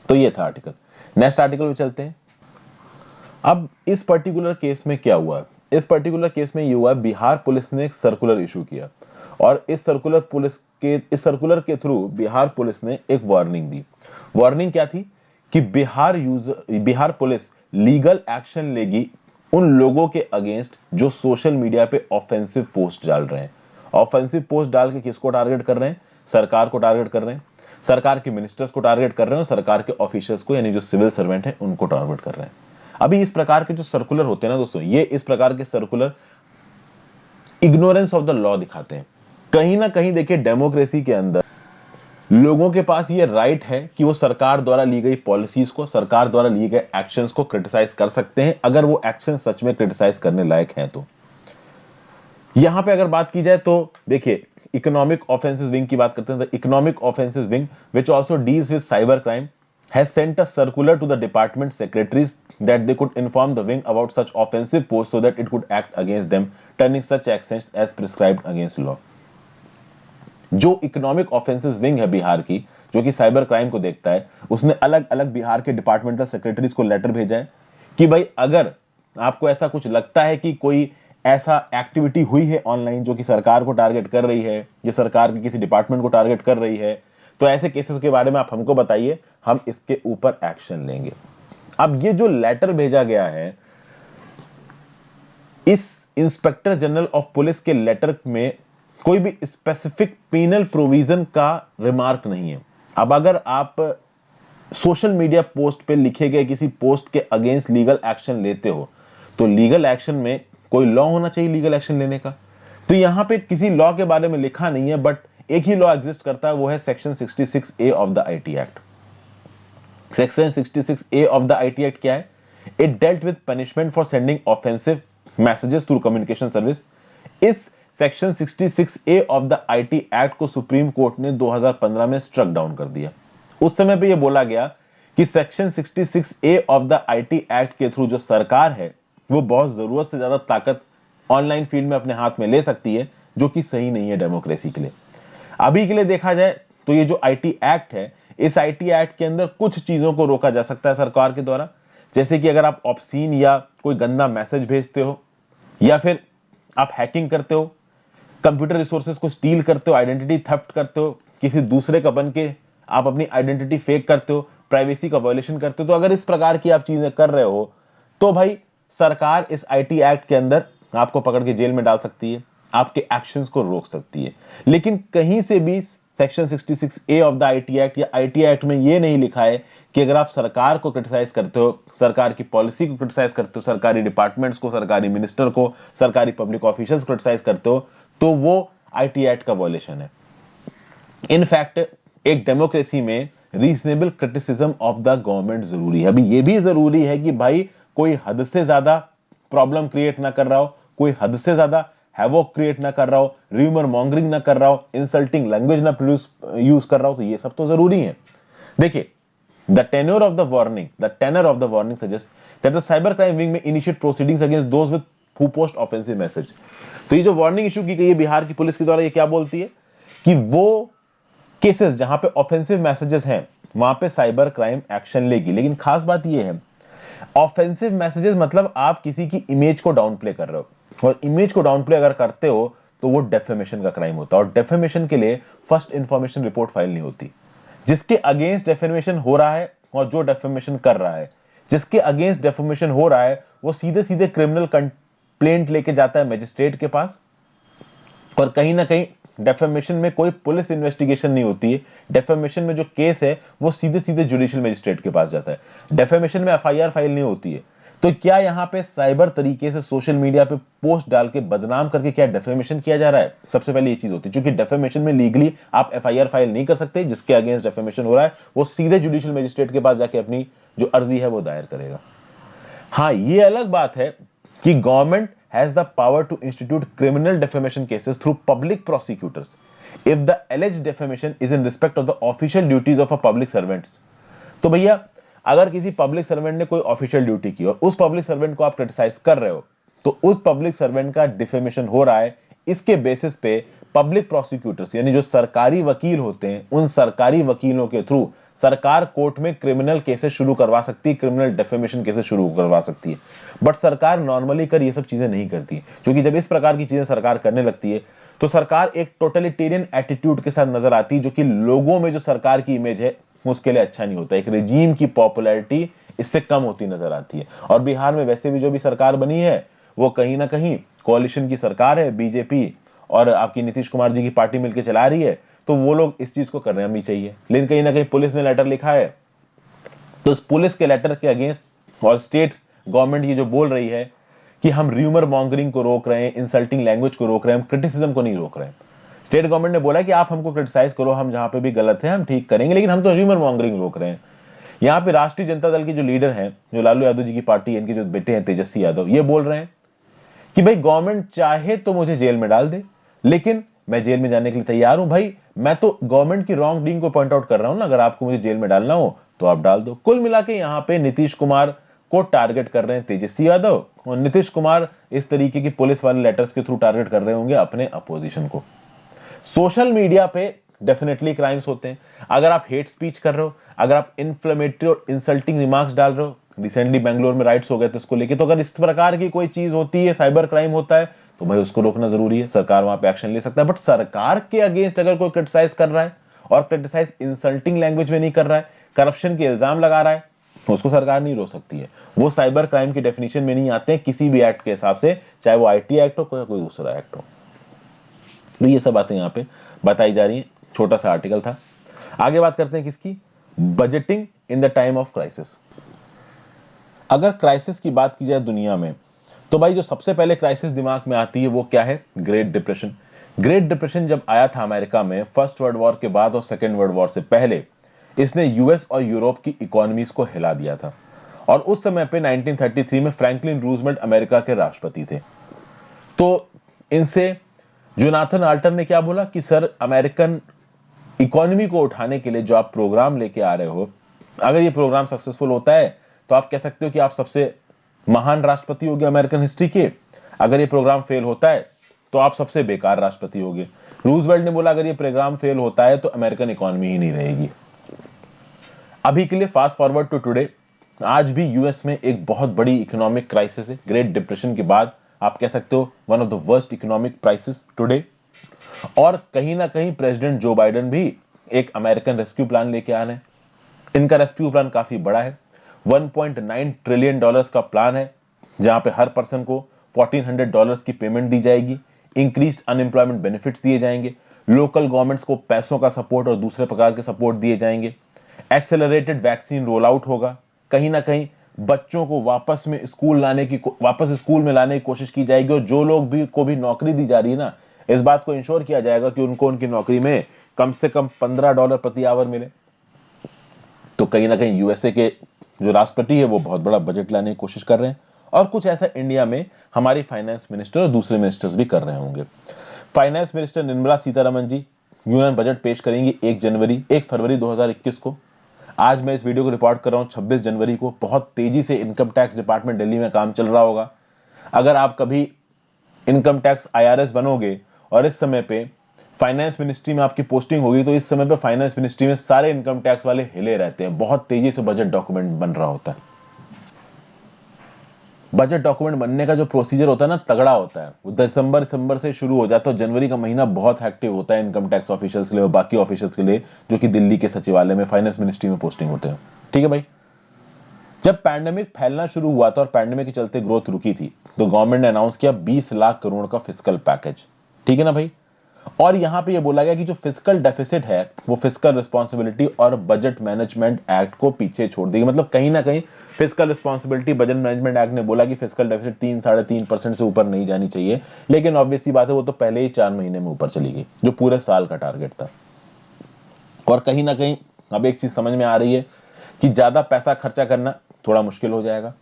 तो ये था आर्टिकल। नेक्स्ट आर्टिकल में चलते हैं। अब इस पर्टिकुलर केस में क्या हुआ? इस पर्टिकुलर केस में ये हुआ, बिहार पुलिस ने एक सर्कुलर इशू किया, और इस सर्कुलर के थ्रू बिहार पुलिस ने एक वार्निंग दी। वार्निंग क्या थी कि बिहार पुलिस लीगल एक्शन लेगी उन लोगों के अगेंस्ट जो सोशल मीडिया पे ऑफेंसिव पोस्ट डाल रहे हैं। ऑफेंसिव पोस्ट डाल के किसको टारगेट कर रहे हैं? सरकार को टारगेट कर रहे हैं, सरकार के मिनिस्टर्स को टारगेट कर रहे हैं, और सरकार के ऑफिशियल्स को, यानी जो सिविल सर्वेंट है उनको टारगेट कर रहे हैं। अभी इस प्रकार के जो सर्कुलर होते हैं ना दोस्तों, ये इस प्रकार के circular ignorance of the law दिखाते हैं। कहीं ना कहीं देखिए डेमोक्रेसी के अंदर लोगों के पास ये राइट है कि वो सरकार द्वारा ली गई पॉलिसीज को, सरकार द्वारा लिए गए एक्शंस को क्रिटिसाइज कर सकते हैं, अगर वो एक्शन सच में क्रिटिसाइज करने लायक हैं तो। यहां पे अगर बात की जाए तो देखिए, इकोनॉमिक ऑफेंसेस विंग की बात करते हैं। Economic offences wing which also deals with cyber crime has sent a circular to the department secretaries that they could inform the wing about such offensive posts so that it could act against them, turning such actions as prescribed against law. जो economic offences wing है बिहार की, जो कि cyber crime को देखता है, उसने अलग अलग बिहार के डिपार्टमेंटल सेक्रेटरीज को लेटर भेजा है कि भाई अगर आपको ऐसा कुछ लगता है कि कोई ऐसा एक्टिविटी हुई है ऑनलाइन जो कि सरकार को टारगेट कर रही है, या सरकार के किसी डिपार्टमेंट को टारगेट कर रही है, तो ऐसे केसेस के बारे में आप हमको बताइए, हम इसके ऊपर एक्शन लेंगे। अब ये जो लेटर भेजा गया है, इस इंस्पेक्टर जनरल ऑफ पुलिस के लेटर में कोई भी स्पेसिफिक पेनल प्रोविजन का रिमार्क नहीं है। अब अगर आप सोशल मीडिया पोस्ट पे लिखे गए किसी पोस्ट के अगेंस्ट लीगल एक्शन लेते हो तो लीगल एक्शन में कोई लॉ होना चाहिए लीगल एक्शन लेने का। तो यहां पे किसी लॉ के बारे में लिखा नहीं है, बट एक ही लॉ एग्जिस्ट करता है, वो है section 66A of the IT act. Section 66A of the IT act क्या है? It dealt with punishment for sending offensive messages through communication service. इस section 66A of the IT act को Supreme Court ने 2015 में struck down कर दिया। उस समय पे यह बोला गया कि section 66A of the IT act के थ्रू जो सरकार है वो बहुत जरूरत से ज्यादा ताकत ऑनलाइन फील्ड में अपने हाथ में ले सकती है, जो कि सही नहीं है डेमोक्रेसी के लिए। अभी के लिए देखा जाए तो ये जो आईटी एक्ट है, इस आईटी एक्ट के अंदर कुछ चीजों को रोका जा सकता है सरकार के द्वारा, जैसे कि अगर आप ऑब्सीन या कोई गंदा मैसेज भेजते हो, या फिर आप हैकिंग करते हो, कंप्यूटर रिसोर्सेज को स्टील करते हो, आइडेंटिटी थेफ्ट करते हो, किसी दूसरे का बन के आप अपनी आइडेंटिटी फेक करते हो, प्राइवेसी का वायलेशन करते हो, तो अगर इस प्रकार की आप चीजें कर रहे हो तो भाई सरकार इस आईटी एक्ट के अंदर आपको पकड़ के जेल में डाल सकती है। आपके एक्शंस को रोक सकती है। लेकिन कहीं से भी section 66A of the IT act या आईटी एक्ट में ये नहीं लिखा है कि अगर आप सरकार को क्रिटिसाइज करते हो, सरकार की पॉलिसी को क्रिटिसाइज करते हो, सरकारी डिपार्टमेंट्स को, सरकारी मिनिस्टर को, सरकारी पब्लिक ऑफिसर्स को क्रिटिसाइज करते हो, तो वो आईटी एक्ट का वॉयलेशन है। इनफैक्ट एक डेमोक्रेसी में reasonable criticism of the government जरूरी है। अभी ये भी जरूरी है कि भाई कोई हद से ज्यादा प्रॉब्लम क्रिएट ना कर रहा हो, कोई हद से ज्यादा हैवॉक क्रिएट ना कर रहा हो, र्यूमर मॉन्गरिंग ना कर रहा हो, इंसल्टिंग लैंग्वेज ना प्रोड्यूस यूज कर रहा हो, तो ये सब तो जरूरी है। देखिए, the tenor of the warning suggests that the cybercrime wing may initiate proceedings against those with who post offensive message। तो ये जो वार्निंग इशू की गई है बिहार की पुलिस के द्वारा, ये क्या बोलती है कि वो केसेस जहां पे ऑफेंसिव मैसेजेस हैं वहां पे साइबर क्राइम एक्शन लेगी। लेकिन खास बात ये है, ऑफेंसिव मैसेजेस मतलब आप किसी की इमेज को डाउन प्ले कर रहे हो, और इमेज को डाउन प्ले अगर करते हो तो वो डेफेमेशन का क्राइम होता है, और डेफेमेशन के लिए फर्स्ट इंफॉर्मेशन रिपोर्ट फाइल नहीं होती। जिसके अगेंस्ट डेफेमेशन हो रहा है और जो डेफेमेशन कर रहा है, जिसके अगेंस्ट डेफेमेशन हो रहा है वो सीधे सीधे क्रिमिनल कंप्लेंट लेके जाता है मजिस्ट्रेट के पास, और कहीं ना कहीं डेफेमेशन में कोई पुलिस इन्वेस्टिगेशन नहीं होती है। डेफेमेशन में जो केस है वो सीधे सीधे जुडिशियल मजिस्ट्रेट के पास जाता है। डेफेमेशन में एफआईआर फाइल नहीं होती है। तो क्या यहां पे साइबर तरीके से सोशल मीडिया पे पोस्ट डाल के बदनाम करके क्या डेफेमेशन किया जा रहा है? सबसे पहले ये चीज होती है, क्योंकि डेफेमेशन में लीगली आप एफआईआर फाइल नहीं कर सकते। जिसके अगेंस्ट डेफेमेशन हो रहा है वो सीधे जुडिशियल मजिस्ट्रेट के पास जाके अपनी जो अर्जी है वो दायर करेगा। हाँ, ये अलग बात है कि government has the power to institute criminal defamation cases through public prosecutors if the alleged defamation is in respect of the official duties of a public servants। तो भैया, अगर किसी पब्लिक सर्वेंट ने कोई ऑफिशियल ड्यूटी की और उस public servant को आप क्रिटिसाइज कर रहे हो, तो उस पब्लिक सर्वेंट का डिफेमेशन हो रहा है, इसके बेसिस पे पब्लिक प्रोसिक्यूटर्स यानी जो सरकारी वकील होते हैं, उन सरकारी वकीलों के थ्रू सरकार कोर्ट में क्रिमिनल केसेस शुरू करवा सकती है, क्रिमिनल डेफेमेशन केसेस शुरू करवा सकती है। बट सरकार नॉर्मली कर ये सब चीजें नहीं करती, क्योंकि जब इस प्रकार की चीजें सरकार करने लगती है तो सरकार एक टोटलिटेरियन एटीट्यूड के साथ नजर आती है, जो कि लोगों में जो सरकार की इमेज है उसके लिए अच्छा नहीं होता। एक रेजीम की पॉपुलैरिटी इससे कम होती नजर आती है। और बिहार में वैसे भी जो भी सरकार बनी है वो कहीं ना कहीं कोalition की सरकार है, बीजेपी और आपकी नीतीश कुमार जी की पार्टी मिलकर चला रही है, तो वो लोग इस चीज को करना भी चाहिए। लेकिन कहीं ना कहीं पुलिस ने लेटर लिखा है, तो उस पुलिस के लेटर के अगेंस्ट और स्टेट गवर्नमेंट ये जो बोल रही है कि हम र्यूमर मॉन्गरिंग को रोक रहे हैं, इंसल्टिंग लैंग्वेज को रोक रहे हैं, हम क्रिटिसिज्म को नहीं रोक रहे हैं। स्टेट गवर्नमेंट ने बोला कि आप हमको क्रिटिसाइज करो, हम जहां पे भी गलत है हम ठीक करेंगे, लेकिन हम तो र्यूमर मॉन्गरिंग रोक रहे हैं। यहाँ पे राष्ट्रीय जनता दल के जो लीडर हैं, जो लालू यादव जी की पार्टी, इनके जो बेटे हैं तेजस्वी यादव, ये बोल रहे हैं कि भाई गवर्नमेंट चाहे तो मुझे जेल में डाल दे, लेकिन मैं जेल में जाने के लिए तैयार हूं। भाई मैं तो गवर्नमेंट की रॉन्ग डीइंग को पॉइंट आउट कर रहा हूं ना, अगर आपको मुझे जेल में डालना हो तो आप डाल दो। कुल मिला के यहाँ पे नीतीश कुमार को टारगेट कर रहे हैं तेजस्वी यादव, और नीतीश कुमार इस तरीके की पुलिस वाले लेटर्स के थ्रू टारगेट कर रहे होंगे अपने अपोजिशन को। सोशल मीडिया पे डेफिनेटली क्राइम्स होते हैं। अगर आप हेट स्पीच कर रहे हो, अगर आप इन्फ्लेमेटरी और इंसल्टिंग रिमार्क्स डाल रहे हो, रिसेंटली बेंगलोर में राइट्स हो गए थे उसको लेके, तो अगर इस प्रकार की कोई चीज होती है, साइबर क्राइम होता है, तो भाई उसको रोकना जरूरी है, सरकार वहां पे एक्शन ले सकता है। बट सरकार के अगेंस्ट अगर कोई क्रिटिसाइज कर रहा है और क्रिटिसाइज इंसल्टिंग लैंग्वेज में नहीं कर रहा है, करप्शन के इल्जाम लगा रहा है, तो उसको सरकार नहीं रोक सकती है। वो साइबर क्राइम की डेफिनेशन में नहीं आते हैं किसी भी एक्ट के हिसाब से, चाहे वो आईटी एक्ट हो कोई दूसरा एक्ट हो। तो ये सब बातें यहाँ पे बताई जा रही हैं। छोटा सा आर्टिकल था। आगे बात करते हैं किसकी? Budgeting in the time of crisis. अगर क्राइसिस की बात की जाए दुनिया में, तो भाई जो सबसे पहले क्राइसिस दिमाग में आती है वो क्या है? Great depression. ग्रेट डिप्रेशन जब आया था अमेरिका में फर्स्ट वर्ल्ड वॉर के बाद और सेकेंड वर्ल्ड वॉर से पहले, इसने यूएस और यूरोप की इकोनॉमीज को हिला दिया था। और उस समय पे 1933 में फ्रैंकलिन रूजवेल्ट अमेरिका के राष्ट्रपति थे। तो इनसे जोनाथन आल्टर ने क्या बोला कि सर, अमेरिकन इकोनॉमी को उठाने के लिए जो आप प्रोग्राम लेके आ रहे हो, अगर ये प्रोग्राम सक्सेसफुल होता है तो आप कह सकते हो कि आप सबसे महान राष्ट्रपति होगे अमेरिकन हिस्ट्री के। अगर ये प्रोग्राम फेल होता है तो आप सबसे बेकार राष्ट्रपति होगे। रूजवेल्ट ने बोला अगर ये प्रोग्राम फेल होता है तो अमेरिकन इकोनॉमी ही नहीं रहेगी। अभी के लिए फास्ट फॉरवर्ड टू टुडे, आज भी यूएस में एक बहुत बड़ी इकोनॉमिक क्राइसिस है। ग्रेट डिप्रेशन के बाद आप कह सकते हो one of the worst economic crisis today. और कहीं ना कहीं प्रेसिडेंट जो बाइडेन भी एक अमेरिकन रेस्क्यू प्लान लेके आ रहे हैं। इनका रेस्क्यू प्लान काफी बड़ा है, 1.9 ट्रिलियन डॉलर्स का प्लान है, जहां पे हर पर्सन को $1400 की पेमेंट दी जाएगी। इंक्रीज्ड अनएम्प्लॉयमेंट बेनिफिट्स दिए जाएंगे, लोकल गवर्नमेंट्स को पैसों का सपोर्ट और दूसरे प्रकार के सपोर्ट दिए जाएंगे, एक्सेलरेटेड वैक्सीन रोल आउट होगा, कहीं ना कहीं बच्चों को वापस स्कूल में लाने की कोशिश की जाएगी, और जो लोग भी को भी नौकरी दी जा रही है ना, इस बात को इंश्योर किया जाएगा कि उनको उनकी नौकरी में कम से कम $15 प्रति आवर मिले। तो कहीं ना कहीं यूएसए के जो राष्ट्रपति है वो बहुत बड़ा बजट लाने की कोशिश कर रहे हैं, और कुछ ऐसा इंडिया में हमारी फाइनेंस मिनिस्टर और दूसरे मिनिस्टर्स भी कर रहे होंगे। Finance minister Nirmala Sitharaman ji union budget पेश करेंगी 1 फरवरी 2021 को। आज मैं इस वीडियो को रिकॉर्ड कर रहा हूं 26 जनवरी को। बहुत तेजी से इनकम टैक्स डिपार्टमेंट दिल्ली में काम चल रहा होगा। अगर आप कभी इनकम टैक्स आईआरएस बनोगे और इस समय पे फाइनेंस मिनिस्ट्री में आपकी पोस्टिंग होगी, तो इस समय पे फाइनेंस मिनिस्ट्री में सारे इनकम टैक्स वाले हिले रहते हैं। बहुत तेजी से बजट डॉक्यूमेंट बन रहा होता है। बजट डॉक्यूमेंट बनने का जो प्रोसीजर होता है ना, तगड़ा होता है। वो दिसंबर से शुरू हो जाता है, जनवरी का महीना बहुत एक्टिव होता है इनकम टैक्स ऑफिशियल्स के लिए और बाकी ऑफिशियल्स के लिए जो कि दिल्ली के सचिवालय में फाइनेंस मिनिस्ट्री में पोस्टिंग होते हैं। ठीक है भाई। जब पैंडेमिक फैलना शुरू हुआ था और पैंडेमिक के चलते ग्रोथ रुकी थी, तो गवर्नमेंट ने अनाउंस किया 20 लाख करोड़ का फिस्कल पैकेज। ठीक है ना भाई। और यहां पे ये बोला गया कि जो फिस्कल डेफिसिट है वो फिस्कल रिस्पांसिबिलिटी और बजट मैनेजमेंट एक्ट को पीछे छोड़ देगी। मतलब कहीं ना कहीं fiscal responsibility budget management act ने बोला कि फिस्कल डेफिसिट 3-3.5% से ऊपर नहीं जानी चाहिए, लेकिन ऑब्वियसली बात है वो तो पहले ही 4 महीने में ऊपर चली गई, जो पूरे साल का टारगेट था। और कहीं ना कहीं अब एक चीज समझ में आ रही है कि ज्यादा पैसा खर्चा करना थोड़ा मुश्किल हो जाएगा।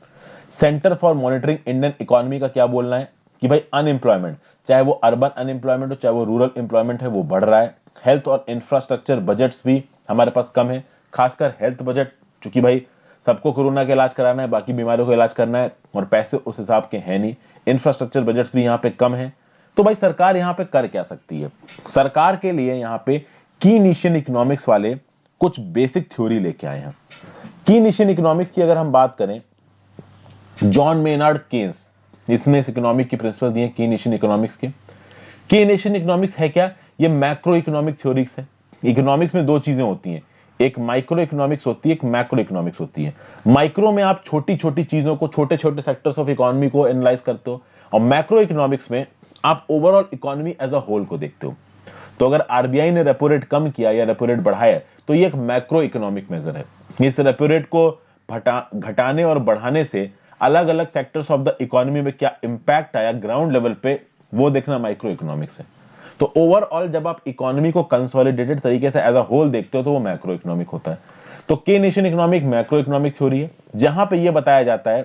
Centre for monitoring Indian economy का क्या बोलना है कि भाई अनएम्प्लॉयमेंट, चाहे वो अर्बन अनएम्प्लॉयमेंट हो चाहे वो रूरल एम्प्लॉयमेंट है, वो बढ़ रहा है। हेल्थ और इंफ्रास्ट्रक्चर बजट्स भी हमारे पास कम है, खासकर हेल्थ बजट, चूंकि भाई सबको कोरोना का इलाज कराना है, बाकी बीमारियों का इलाज करना है और पैसे उस हिसाब के हैं नहीं। इंफ्रास्ट्रक्चर बजट्स भी यहाँ पे कम है। तो भाई सरकार यहाँ पे कर क्या सकती है? सरकार के लिए यहाँ पे कीनीशियन इकोनॉमिक्स वाले कुछ बेसिक थ्योरी लेके आए हैं। कीनीशियन इकोनॉमिक्स की अगर हम बात करें, जॉन मेनार्ड केन्स इसने इस इकोनॉमिक की प्रिंसिपल दिए कीनीशियन इकोनॉमिक्स के। कीनीशियन इकोनॉमिक्स है क्या? ये मैक्रो इकोनॉमिक थ्योरीज है। इकोनॉमिक्स में दो चीजें होती हैं, एक माइक्रो इकोनॉमिक्स होती है, एक मैक्रो इकोनॉमिक्स होती है। माइक्रो में आप छोटी छोटी चीजों को, छोटे छोटे सेक्टर्स ऑफ इकोनॉमी को एनालाइज करते हो, और मैक्रो इकोनॉमिक्स में आप overall economy as a whole को देखते हो। तो अगर आरबीआई ने रेपो रेट कम किया या रेपो रेट बढ़ाया तो ये एक मैक्रो इकोनॉमिक मेजर है। इस रेपो रेट को घटाने और बढ़ाने से अलग अलग सेक्टर्स ऑफ द इकोनॉमी में क्या इंपैक्ट आया ग्राउंड लेवल पे, वो देखना माइक्रो इकोनॉमिक्स है। तो ओवरऑल जब आप इकोनॉमी को कंसोलिडेटेड तरीके से एज अ होल देखते हो तो वो मैक्रो इकोनॉमिक होता है। तो कीनीशियन इकोनॉमिक मैक्रो इकोनॉमिक थ्योरी है, जहां पे ये बताया जाता है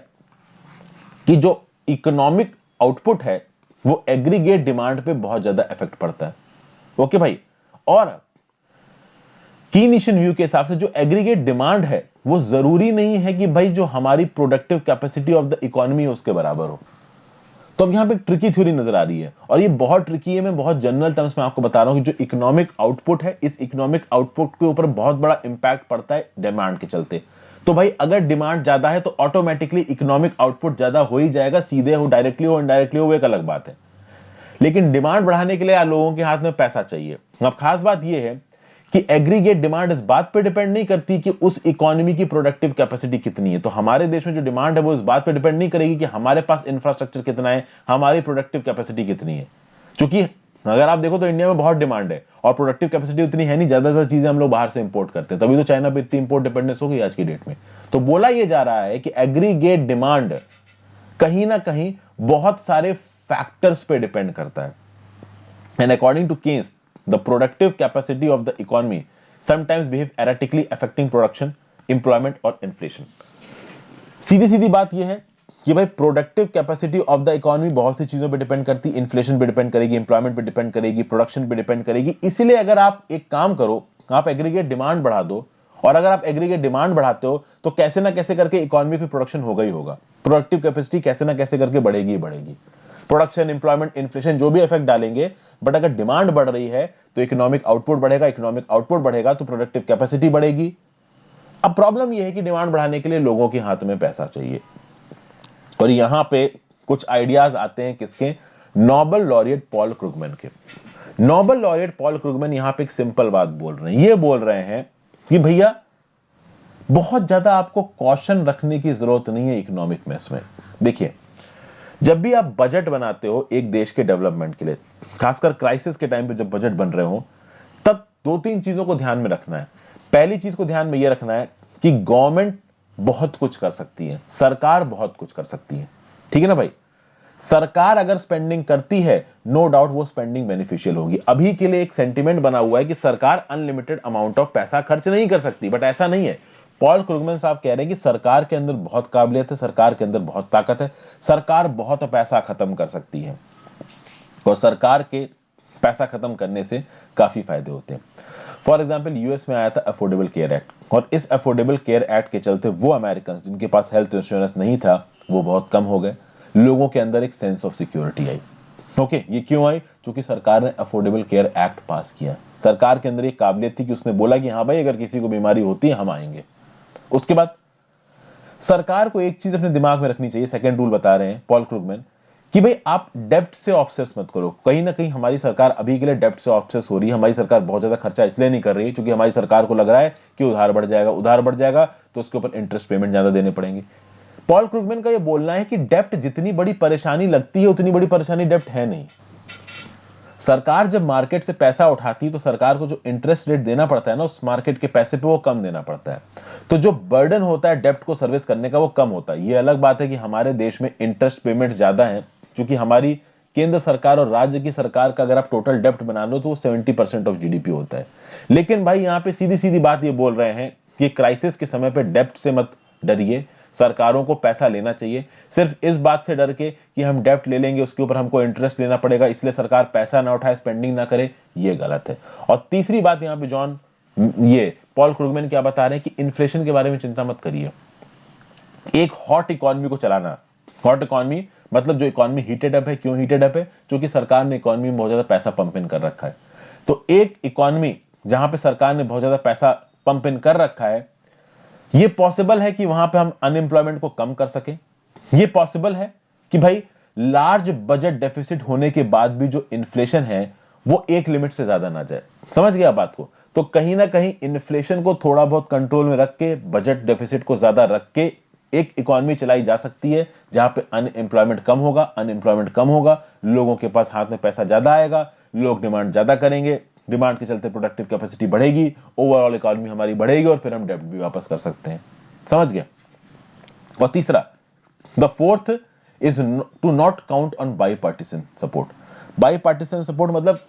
कि जो इकोनॉमिक आउटपुट है वो एग्रीगेट डिमांड पे बहुत ज्यादा इफेक्ट पड़ता है। ओके भाई। और कीनीशियन व्यू के हिसाब से जो एग्रीगेट डिमांड है वो जरूरी नहीं है कि भाई जो हमारी productive capacity of the economy है उसके बराबर हो। तो अब यहां पे एक ट्रिकी थ्योरी नजर आ रही है, और ये बहुत ट्रिकी है। मैं बहुत जनरल टर्म्स में आपको बता रहा हूं कि जो इकोनॉमिक आउटपुट है, इस इकोनॉमिक आउटपुट के ऊपर बहुत बड़ा इंपैक्ट पड़ता है डिमांड के चलते। तो भाई अगर डिमांड ज्यादा है तो ऑटोमेटिकली इकोनॉमिक आउटपुट ज्यादा हो ही जाएगा, सीधे हो, डायरेक्टली हो, इनडायरेक्टली हो, वो एक अलग बात है। लेकिन डिमांड बढ़ाने के लिए आप लोगों के हाथ में पैसा चाहिए। अब खास बात यह है कि एग्रीगेट डिमांड इस बात पे डिपेंड नहीं करती कि उस इकोनॉमी की प्रोडक्टिव कैपेसिटी कितनी है। तो हमारे देश में जो डिमांड है वो इस बात पे डिपेंड नहीं करेगी कि हमारे पास इंफ्रास्ट्रक्चर कितना है, हमारी प्रोडक्टिव कैपेसिटी कितनी है। क्योंकि अगर आप देखो तो इंडिया में बहुत डिमांड है और प्रोडक्टिव कैपेसिटी उतनी है नहीं, ज्यादातर चीजें हम लोग बाहर से इंपोर्ट करते हैं, तभी तो चाइना पे इतनी इंपोर्ट डिपेंडेंस हो गई आज की डेट में। तो बोला यह जा रहा है कि एग्रीगेट डिमांड कहीं ना कहीं बहुत सारे फैक्टर्स पे डिपेंड करता है। And according to Keynes, the productive capacity of the economy sometimes behave erratically, affecting production, employment और inflation। सीधी सीधी बात यह है कि भाई productive capacity of the economy बहुत सी चीजों पे डिपेंड करती है, इन्फ्लेशन पे डिपेंड करेगी, एम्प्लॉयमेंट पे डिपेंड करेगी, प्रोडक्शन पे डिपेंड करेगी। इसीलिए अगर आप एक काम करो, आप एग्रीगेट डिमांड बढ़ा दो, और अगर आप एग्रीगेट डिमांड बढ़ाते हो तो कैसे ना कैसे करके इकोनॉमी की प्रोडक्शन होगा ही होगा, प्रोडक्टिव कैपेसिटी कैसे ना कैसे करके बढ़ेगी ही बढ़ेगी। प्रोडक्शन, एम्प्लॉयमेंट, इन्फ्लेशन जो भी इफेक्ट डालेंगे, बट अगर डिमांड बढ़ रही है तो इकोनॉमिक आउटपुट बढ़ेगा, इकोनॉमिक आउटपुट बढ़ेगा तो प्रोडक्टिव कैपेसिटी बढ़ेगी। अब प्रॉब्लम यह है कि डिमांड बढ़ाने के लिए लोगों के हाथ में पैसा चाहिए, और यहां पे कुछ आइडियाज आते हैं किसके? नोबेल लॉरिएट पॉल क्रुगमैन के। नोबेल लॉरिएट पॉल क्रुगमैन यहां पे एक सिंपल बात बोल रहे हैं। ये बोल रहे हैं कि भैया बहुत ज्यादा आपको कॉशन रखने की जरूरत नहीं है इकोनॉमिक मैथ्स में। देखिए, जब भी आप बजट बनाते हो एक देश के डेवलपमेंट के लिए, खासकर क्राइसिस के टाइम पे जब बजट बन रहे हो, तब दो तीन चीजों को ध्यान में रखना है। पहली चीज को ध्यान में यह रखना है कि गवर्नमेंट बहुत कुछ कर सकती है, सरकार बहुत कुछ कर सकती है, ठीक है ना भाई। सरकार अगर स्पेंडिंग करती है, नो डाउट वो स्पेंडिंग बेनिफिशियल होगी। अभी के लिए एक सेंटिमेंट बना हुआ है कि सरकार अनलिमिटेड अमाउंट ऑफ पैसा खर्च नहीं कर सकती, बट ऐसा नहीं है। पॉल क्रुगमैन साहब कह रहे हैं कि सरकार के अंदर बहुत काबिलियत है, सरकार के अंदर बहुत ताकत है, सरकार बहुत पैसा खत्म कर सकती है, और सरकार के पैसा खत्म करने से काफी फायदे होते हैं। फॉर एग्जाम्पल यूएस में आया था अफोर्डेबल केयर एक्ट, और इस अफोर्डेबल केयर एक्ट के चलते वो अमेरिकन जिनके पास हेल्थ इंश्योरेंस नहीं था वो बहुत कम हो गए, लोगों के अंदर एक sense of security I. Okay, ये क्यों आई? क्योंकि सरकार ने अफोर्डेबल केयर एक्ट पास किया। सरकार के अंदर एक काबिलियत थी कि उसने बोला कि हाँ भाई अगर किसी को बीमारी होती है हम आएंगे। उसके बाद सरकार को एक चीज अपने दिमाग में रखनी चाहिए, सेकंड रूल बता रहे हैं पॉल क्रुगमैन, कि भाई आप डेब्ट से ऑब्सेस मत करो। कहीं ना कहीं हमारी सरकार अभी के लिए डेब्ट से ऑब्सेस हो रही है। हमारी सरकार बहुत ज्यादा खर्चा इसलिए नहीं कर रही है क्योंकि हमारी सरकार को लग रहा है कि उधार बढ़ जाएगा, उधार बढ़ जाएगा तो उसके ऊपर इंटरेस्ट पेमेंट ज्यादा देने पड़ेंगे। पॉल क्रुगमैन का यह बोलना है कि डेब्ट जितनी बड़ी परेशानी लगती है उतनी बड़ी परेशानी डेब्ट है नहीं। सरकार जब मार्केट से पैसा उठाती है तो सरकार को जो इंटरेस्ट रेट देना पड़ता है ना उस मार्केट के पैसे पे, वो कम देना पड़ता है। तो जो बर्डन होता है डेब्ट को सर्विस करने का वो कम होता है। ये अलग बात है कि हमारे देश में इंटरेस्ट पेमेंट ज्यादा है, क्योंकि हमारी केंद्र सरकार और राज्य की सरकार का अगर आप टोटल डेब्ट बना लो तो वो 70% ऑफ जीडीपी होता है। लेकिन भाई यहाँ पे सीधी सीधी बात ये बोल रहे हैं कि क्राइसिस के समय पे डेब्ट से मत डरिए, सरकारों को पैसा लेना चाहिए। सिर्फ इस बात से डर के कि हम डेब्ट ले लेंगे उसके ऊपर हमको इंटरेस्ट लेना पड़ेगा इसलिए सरकार पैसा ना उठाए, स्पेंडिंग ना करे, ये गलत है। और तीसरी बात यहाँ पे जॉन ये पॉल क्रुगमैन क्या बता रहे हैं कि इन्फ्लेशन के बारे में चिंता मत करिए। एक हॉट इकोनॉमी को चलाना, हॉट इकोनॉमी मतलब जो इकोनॉमी हीटेड अप है, क्यों हीटेड अप है? क्योंकि सरकार ने इकोनॉमी में बहुत ज्यादा पैसा पंप इन कर रखा है। तो एक इकोनॉमी जहां पे सरकार ने बहुत ज्यादा पैसा पंप इन कर रखा है, ये पॉसिबल है कि वहां पे हम अनएम्प्लॉयमेंट को कम कर सके। ये पॉसिबल है कि भाई लार्ज बजट डेफिसिट होने के बाद भी जो इन्फ्लेशन है वो एक लिमिट से ज्यादा ना जाए। समझ गया बात को? तो कहीं ना कहीं इन्फ्लेशन को थोड़ा बहुत कंट्रोल में रख के, बजट डेफिसिट को ज्यादा रख के एक इकोनॉमी चलाई जा सकती है जहां पे अनएम्प्लॉयमेंट कम होगा। अनएम्प्लॉयमेंट कम होगा, लोगों के पास हाथ में पैसा ज्यादा आएगा, लोग डिमांड ज्यादा करेंगे, डिमांड के चलते प्रोडक्टिव कैपेसिटी बढ़ेगी, ओवरऑल इकोनॉमी हमारी बढ़ेगी और फिर हम डेब्ट भी वापस कर सकते हैं। समझ गया? और तीसरा, the fourth is to not count on bipartisan support. Bipartisan support मतलब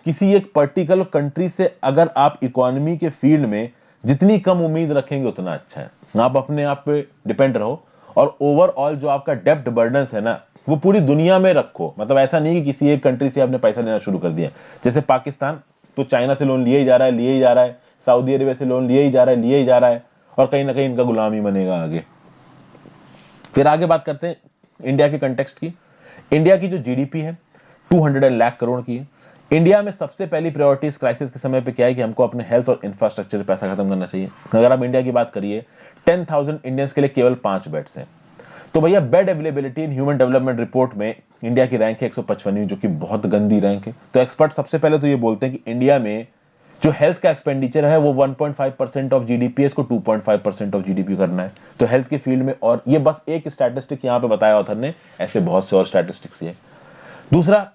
किसी एक पर्टिकुलर कंट्री से अगर आप इकोनॉमी के फील्ड में जितनी कम उम्मीद रखेंगे उतना अच्छा है। आप अपने आप पे डिपेंड रहो और ओवरऑल जो आपका डेब्ट बर्डन है ना वो पूरी दुनिया में रखो। मतलब ऐसा नहीं कि किसी एक कंट्री से आपने पैसा लेना शुरू कर दिया। जैसे पाकिस्तान तो चाइना से लोन लिए ही जा रहा है, लिए ही जा रहा है, सऊदी अरेबिया से लोन लिए ही जा रहा है, लिए ही जा रहा है, और कहीं ना कहीं इनका गुलाम ही बनेगा आगे। फिर आगे बात करते हैं इंडिया के कंटेक्स्ट की। इंडिया की जो जीडीपी है 200 लाख करोड़ की है। इंडिया में सबसे पहली प्रायोरिटी इस क्राइसिस के समय पे क्या है कि हमको अपने हेल्थ और इंफ्रास्ट्रक्चर पे पैसा खत्म करना चाहिए। अगर आप इंडिया की बात करिए, 10,000 इंडियंस के लिए केवल 5 बेड्स हैं। तो भैया bed availability in human development report में इंडिया की रैंक है 155, जो कि बहुत गंदी रैंक है। तो एक्सपर्ट सबसे पहले तो ये बोलते हैं कि इंडिया में जो हेल्थ का एक्सपेंडिचर है वो 1.5% ऑफ जीडीपी है, इसको 2.5% ऑफ जीडीपी करना है तो हेल्थ के फील्ड में। और ये बस एक स्टैटिस्टिक यहाँ पे बताया ऑथर ने, ऐसे बहुत से और स्टैटिस्टिक्स है। दूसरा,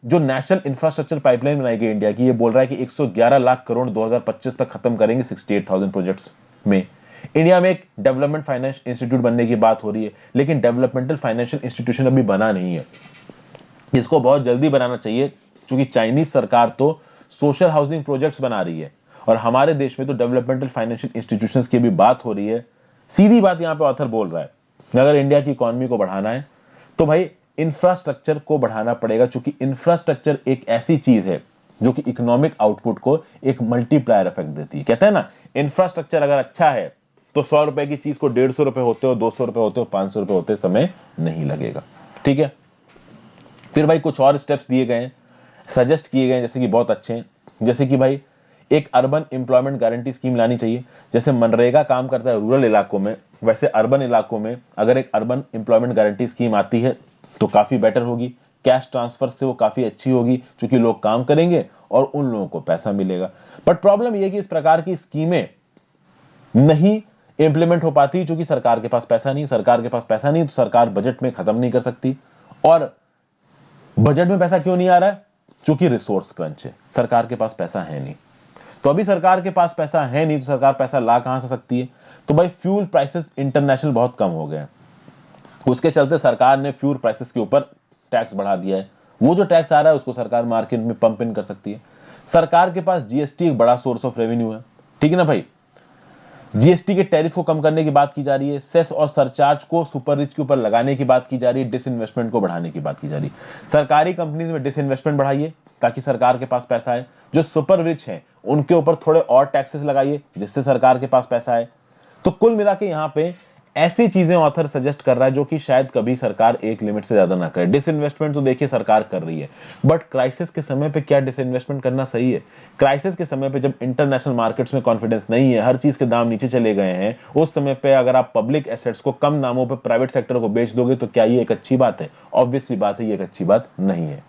जो नेशनल इंफ्रास्ट्रक्चर पाइपलाइन बनाई गई इंडिया की, ये बोल रहा है कि 111 लाख करोड़ 2025 तक खत्म करेंगे 68,000 प्रोजेक्ट्स में। इंडिया में एक डेवलपमेंट फाइनेंस इंस्टीट्यूट बनने की बात हो रही है, लेकिन डेवलपमेंटल फाइनेंशियल इंस्टीट्यूशन अभी बना नहीं है। इसको बहुत जल्दी बनाना चाहिए क्योंकि चाइनीज सरकार तो सोशल हाउसिंग प्रोजेक्ट्स बना रही है और हमारे देश में तो डेवलपमेंटल फाइनेंशियल इंस्टीट्यूशंस की भी बात हो रही है। सीधी बात यहां पे ऑथर बोल रहा है, अगर इंडिया की इकोनॉमी को बढ़ाना है तो भाई इंफ्रास्ट्रक्चर को बढ़ाना पड़ेगा, क्योंकि इंफ्रास्ट्रक्चर एक ऐसी चीज है जो कि इकोनॉमिक आउटपुट को एक मल्टीप्लायर इफेक्ट देती है। कहते हैं ना, इंफ्रास्ट्रक्चर अगर अच्छा है तो 100 रुपए की चीज को 150 रुपए होते हो, 200 रुपए होते हो, 500 रुपए होते समय नहीं लगेगा। ठीक है? फिर भाई कुछ और स्टेप्स दिए गए हैं, सजेस्ट किए गए हैं, जैसे कि बहुत अच्छे हैं। जैसे कि भाई एक अर्बन एम्प्लॉयमेंट गारंटी स्कीम लानी चाहिए। जैसे मनरेगा काम करता है रूरल इलाकों में, वैसे अर्बन इलाकों में अगर एक अर्बन एम्प्लॉयमेंट गारंटी स्कीम आती है तो काफी बेटर होगी। कैश ट्रांसफर से वो काफी अच्छी होगी क्योंकि लोग काम करेंगे और उन लोगों को पैसा मिलेगा। बट प्रॉब्लम यह कि इस प्रकार की स्कीमें नहीं इंप्लीमेंट हो पाती क्योंकि सरकार के पास पैसा नहीं। सरकार के पास पैसा नहीं तो सरकार बजट में खत्म नहीं कर सकती। और बजट में पैसा क्यों नहीं आ रहा है? क्योंकि रिसोर्स क्रंच है, सरकार के पास पैसा है नहीं। तो अभी सरकार के पास पैसा है नहीं, तो सरकार पैसा ला कहां से सकती है? तो भाई फ्यूल प्राइसेस इंटरनेशनल बहुत कम हो गए हैं, उसके चलते सरकार ने फ्यूल प्राइसेस के ऊपर टैक्स बढ़ा दिया है। वो जो टैक्स आ रहा है उसको सरकार मार्केट में पंप इन कर सकती है। सरकार के पास जीएसटी एक बड़ा सोर्स ऑफ रेवेन्यू है, ठीक है ना भाई। जीएसटी के टैरिफ को कम करने की बात की जा रही है, सेस और सरचार्ज को सुपर रिच के ऊपर लगाने की बात की जा रही है, डिसइन्वेस्टमेंट को बढ़ाने की बात की जा रही है। सरकारी कंपनीज में डिसइन्वेस्टमेंट बढ़ाइए ताकि सरकार के पास पैसा है, जो सुपर रिच है उनके ऊपर थोड़े और टैक्सेस लगाइए जिससे सरकार के पास पैसा है। तो कुल मिला के यहाँ पे ऐसी चीजें ऑथर सजेस्ट कर रहा है जो कि शायद कभी सरकार एक लिमिट से ज्यादा ना करे। डिसइन्वेस्टमेंट तो देखिए सरकार कर रही है, बट क्राइसिस के समय पे क्या डिसइन्वेस्टमेंट करना सही है? क्राइसिस के समय पे जब इंटरनेशनल मार्केट्स में कॉन्फिडेंस नहीं है, हर चीज के दाम नीचे चले गए हैं, उस समय पे अगर आप पब्लिक एसेट्स को कम दामों पे प्राइवेट सेक्टर को बेच दोगे तो क्या ये एक अच्छी बात है? ऑब्वियसली बात है, ये एक अच्छी बात नहीं है।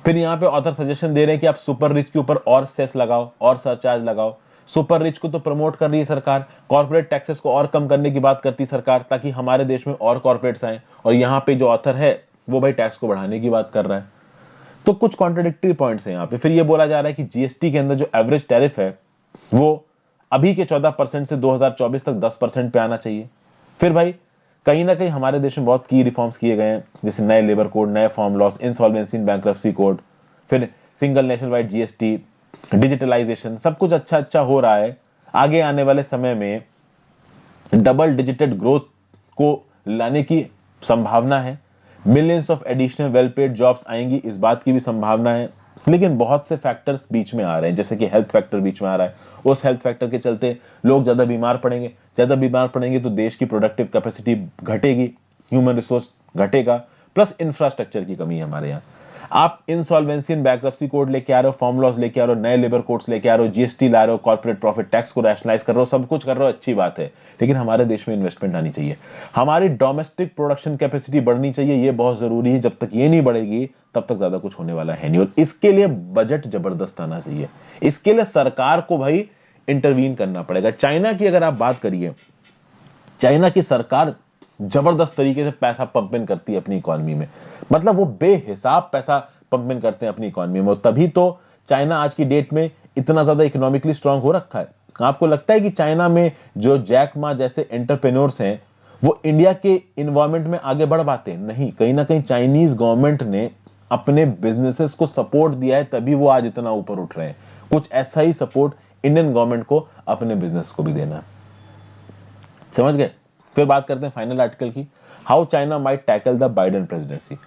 फिर यहाँ पे ऑथर सजेशन दे रहे हैं कि आप सुपर रिच के ऊपर और सेस लगाओ और सरचार्ज लगाओ। सुपर रिच को तो प्रमोट कर रही है सरकार, कॉर्पोरेट टैक्सेस को और कम करने की बात करती सरकार ताकि हमारे देश में और कॉर्पोरेट्स आए, और यहाँ पे जो ऑथर है वो भाई टैक्स को बढ़ाने की बात कर रहा है। तो कुछ कॉन्ट्रडिक्टरी पॉइंट्स हैं यहाँ पे। फिर ये बोला जा रहा है कि जीएसटी के अंदर जो एवरेज टैरिफ है वो अभी के 14% से 2024 तक 10% पे आना चाहिए। फिर भाई कहीं ना कहीं हमारे देश में बहुत की रिफॉर्म्स किए गए हैं, जैसे नए लेबर कोड, नए farm laws, insolvency and bankruptcy code, फिर single national wide GST, digitalisation, सब कुछ अच्छा अच्छा हो रहा है। आगे आने वाले समय में डबल डिजिटेड ग्रोथ को लाने की संभावना है, millions of additional well paid jobs आएंगी, इस बात की भी संभावना है। लेकिन बहुत से फैक्टर्स बीच में आ रहे हैं, जैसे कि हेल्थ फैक्टर बीच में आ रहा है। उस हेल्थ फैक्टर के चलते लोग ज्यादा बीमार पड़ेंगे तो देश की प्रोडक्टिव कैपेसिटी घटेगी, ह्यूमन रिसोर्स घटेगा, प्लस इंफ्रास्ट्रक्चर की कमी है हमारे यहाँ। आप इंसॉल्वेंसी एंड बैंक्रप्सी कोड लेके आ रहे हो, फॉर्म लॉस लेके आ रहे हो, नए लेबर कोड्स लेके आ रहे हो, जीएसटी ला रहे हो, कॉर्पोरेट प्रॉफिट टैक्स को रैशनलाइज कर रहे हो, सब कुछ कर रहे हो, अच्छी बात है। लेकिन हमारे देश में इन्वेस्टमेंट आनी चाहिए, हमारी डोमेस्टिक प्रोडक्शन कैपेसिटी बढ़नी चाहिए, ये बहुत जरूरी है। जब तक ये नहीं बढ़ेगी तब तक ज्यादा कुछ होने वाला है नहीं, और इसके लिए बजट जबरदस्त आना चाहिए। इसके लिए सरकार को भाई इंटरवीन करना पड़ेगा। चाइना की अगर आप बात करिए, चाइना की सरकार जबरदस्त तरीके से पैसा पंप इन करती है अपनी इकोनॉमी में, मतलब वो बेहिसाब पैसा पंप इन करते हैं अपनी इकोनॉमी में, और तभी तो चाइना आज की डेट में इतना ज्यादा इकोनॉमिकली स्ट्रांग हो रखा है। आपको लगता है कि चाइना में जो जैक मा जैसे एंटरप्रेन्योर्स हैं वो इंडिया के इन्वायरमेंट में आगे बढ़ पाते? नहीं, कहीं ना कहीं चाइनीज गवर्नमेंट ने अपने बिजनेसेस को सपोर्ट दिया है, तभी वो आज इतना ऊपर उठ रहे हैं। कुछ ऐसा ही सपोर्ट इंडियन गवर्नमेंट को अपने बिजनेस को भी देना है। समझ गए? फिर बात करते हैं फाइनल आर्टिकल की, how China might tackle the Biden presidency.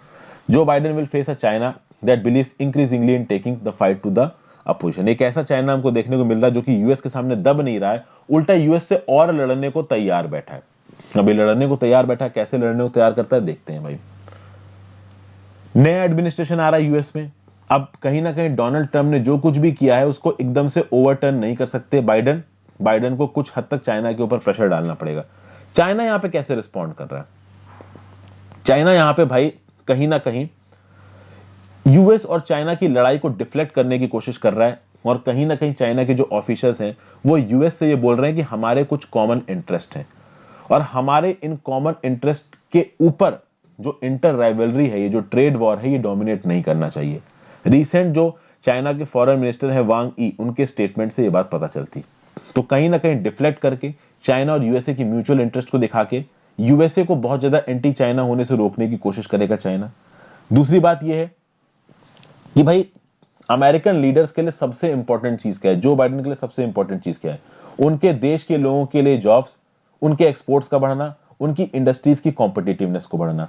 Joe Biden will face a China that believes increasingly in taking the fight to the opposition. एक ऐसा चाइना हमको देखने को मिल रहा है जो कि यूएस के सामने दब नहीं रहा है, उल्टा यूएस से और लड़ने को तैयार बैठा है। अभी लड़ने को तैयार बैठा है, कैसे लड़ने को तैयार करता है देखते हैं भाई। नया एडमिनिस्ट्रेशन आ रहा है यूएस में, अब कहीं ना कहीं डोनाल्ड ट्रंप ने जो कुछ भी किया है उसको एकदम से ओवरटर्न नहीं कर सकते बाइडेन। बाइडेन को कुछ हद तक चाइना के ऊपर प्रेशर डालना पड़ेगा। चाइना यहां पे कैसे रिस्पॉन्ड कर रहा है? चाइना यहां पे भाई कहीं ना कहीं यूएस और चाइना की लड़ाई को डिफ्लेक्ट करने की कोशिश कर रहा है, और कहीं ना कहीं चाइना के जो ऑफिशियल्स हैं वो यूएस से ये बोल रहे हैं कि हमारे कुछ कॉमन इंटरेस्ट हैं, और हमारे इन कॉमन इंटरेस्ट के ऊपर जो इंटर राइवलरी है, ये जो ट्रेड वॉर है, ये डोमिनेट नहीं करना चाहिए। रिसेंट जो चाइना के फॉरेन मिनिस्टर है वांग ई, उनके स्टेटमेंट से ये बात पता चलती। तो कहीं ना कहीं डिफ्लेक्ट करके चाइना और यूएसए की म्यूचुअल इंटरेस्ट को दिखा के यूएसए को बहुत ज्यादा एंटी चाइना होने से रोकने की कोशिश करेगा चाइना। दूसरी बात यह है कि भाई अमेरिकन लीडर्स के लिए सबसे इंपॉर्टेंट चीज क्या है, जो बाइडेन के लिए सबसे इंपॉर्टेंट चीज क्या है? उनके देश के लोगों के लिए जॉब्स, उनके एक्सपोर्ट्स का बढ़ना, उनकी इंडस्ट्रीज की कॉम्पिटिटिवनेस को बढ़ना।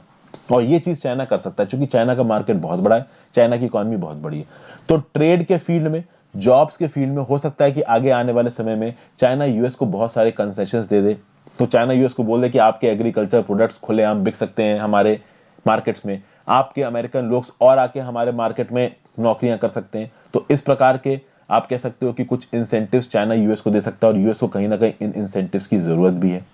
और ये चीज चाइना कर सकता है क्योंकि चाइना का मार्केट बहुत बड़ा है, चाइना की इकोनॉमी बहुत बड़ी है। तो ट्रेड के फील्ड में, जॉब्स के फील्ड में हो सकता है कि आगे आने वाले समय में चाइना यूएस को बहुत सारे कंसेशंस दे दे। तो चाइना यूएस को बोल दे कि आपके एग्रीकल्चर प्रोडक्ट्स खुलेआम बिक सकते हैं हमारे मार्केट्स में, आपके अमेरिकन लोग और आके हमारे मार्केट में नौकरियां कर सकते हैं। तो इस प्रकार के आप कह सकते हो कि कुछ इंसेंटिव्स चाइना यूएस को दे सकता है, और यूएस को कहीं ना कहीं इन इंसेंटिव्स की जरूरत भी है।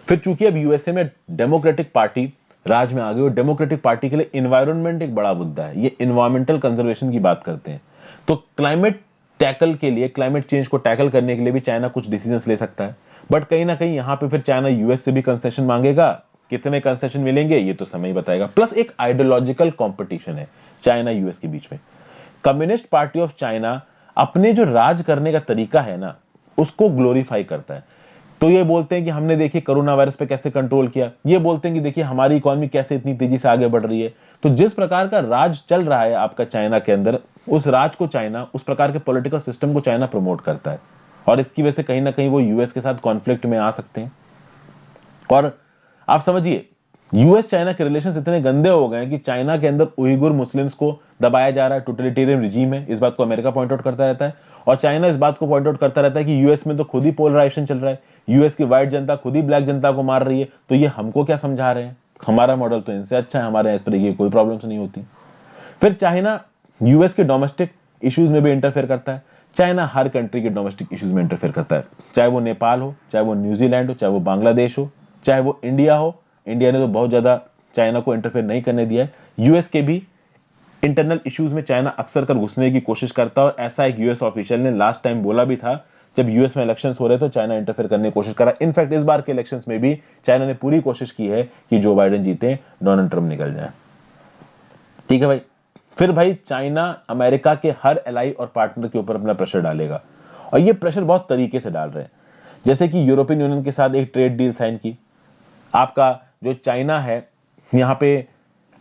फिर चूंकि अब यूएसए में डेमोक्रेटिक पार्टी राज में आ गई, और डेमोक्रेटिक पार्टी के लिए इन्वायरमेंट एक बड़ा मुद्दा है, ये इन्वायरमेंटल कंजर्वेशन की बात करते हैं। तो क्लाइमेट टैकल के लिए, क्लाइमेट चेंज को टैकल करने के लिए भी चाइना कुछ डिसीजंस ले सकता है, बट कहीं ना कहीं यहां पे फिर चाइना यूएस से भी कंसेशन मांगेगा, कितने कंसेशन मिलेंगे ये तो समय ही बताएगा। प्लस एक आइडियोलॉजिकल कंपटीशन है चाइना यूएस के बीच में। कम्युनिस्ट पार्टी ऑफ चाइना अपने जो राज करने का तरीका है ना उसको ग्लोरीफाई करता है। तो ये बोलते हैं कि हमने देखिए कोरोना वायरस पे कैसे कंट्रोल किया, ये बोलते हैं कि देखिए हमारी इकोनॉमी कैसे इतनी तेजी से आगे बढ़ रही है। तो जिस प्रकार का राज चल रहा है आपका चाइना के अंदर, उस राज को चाइना, उस प्रकार के पॉलिटिकल सिस्टम को चाइना प्रमोट करता है और इसकी वजह से कहीं ना कहीं वो यूएस के साथ कॉन्फ्लिक्ट में आ सकते हैं। और आप समझिए यूएस चाइना के रिलेशंस इतने गंदे हो गए हैं कि चाइना के अंदर उइगुर मुस्लिम्स को दबाया जा रहा है, टोटलिटेरियन रिजीम है, इस बात को अमेरिका पॉइंट आउट करता रहता है और चाइना इस बात को पॉइंट आउट करता रहता है कि यूएस में तो खुद ही पोलराइजेशन चल रहा है, यूएस की व्हाइट जनता खुद ही ब्लैक जनता को मार रही है, तो ये हमको क्या समझा रहे हैं, हमारा मॉडल तो इनसे अच्छा है, हमारे इस पर ये कोई प्रॉब्लम्स नहीं होती। फिर चाइना यूएस के डोमेस्टिक इश्यूज में भी इंटरफेयर करता है। चाइना हर कंट्री के डोमेस्टिक इश्यूज में इंटरफेयर करता है, चाहे वो नेपाल हो, चाहे वो न्यूजीलैंड हो, चाहे वो बांग्लादेश हो, चाहे वो इंडिया हो। इंडिया ने तो बहुत ज्यादा चाइना को इंटरफेयर नहीं करने दिया है। यूएस के भी इंटरनल इश्यूज में चाइना अक्सर कर घुसने की कोशिश करता है और ऐसा एक यूएस ऑफिशियल ने लास्ट टाइम बोला भी था जब यूएस में इलेक्शंस हो रहे तो चाइना इंटरफेयर करने की कोशिश करा। इनफैक्ट इस बार के इलेक्शंस में भी चाइना ने पूरी कोशिश की है कि जो बाइडेन जीते, डोनाल्ड ट्रंप निकल जाए। ठीक है भाई। फिर भाई चाइना अमेरिका के हर एलाई और पार्टनर के ऊपर अपना प्रेशर डालेगा और ये प्रेशर बहुत तरीके से डाल रहे हैं। जैसे कि यूरोपियन यूनियन के साथ एक ट्रेड डील साइन की, आपका जो चाइना है यहाँ पे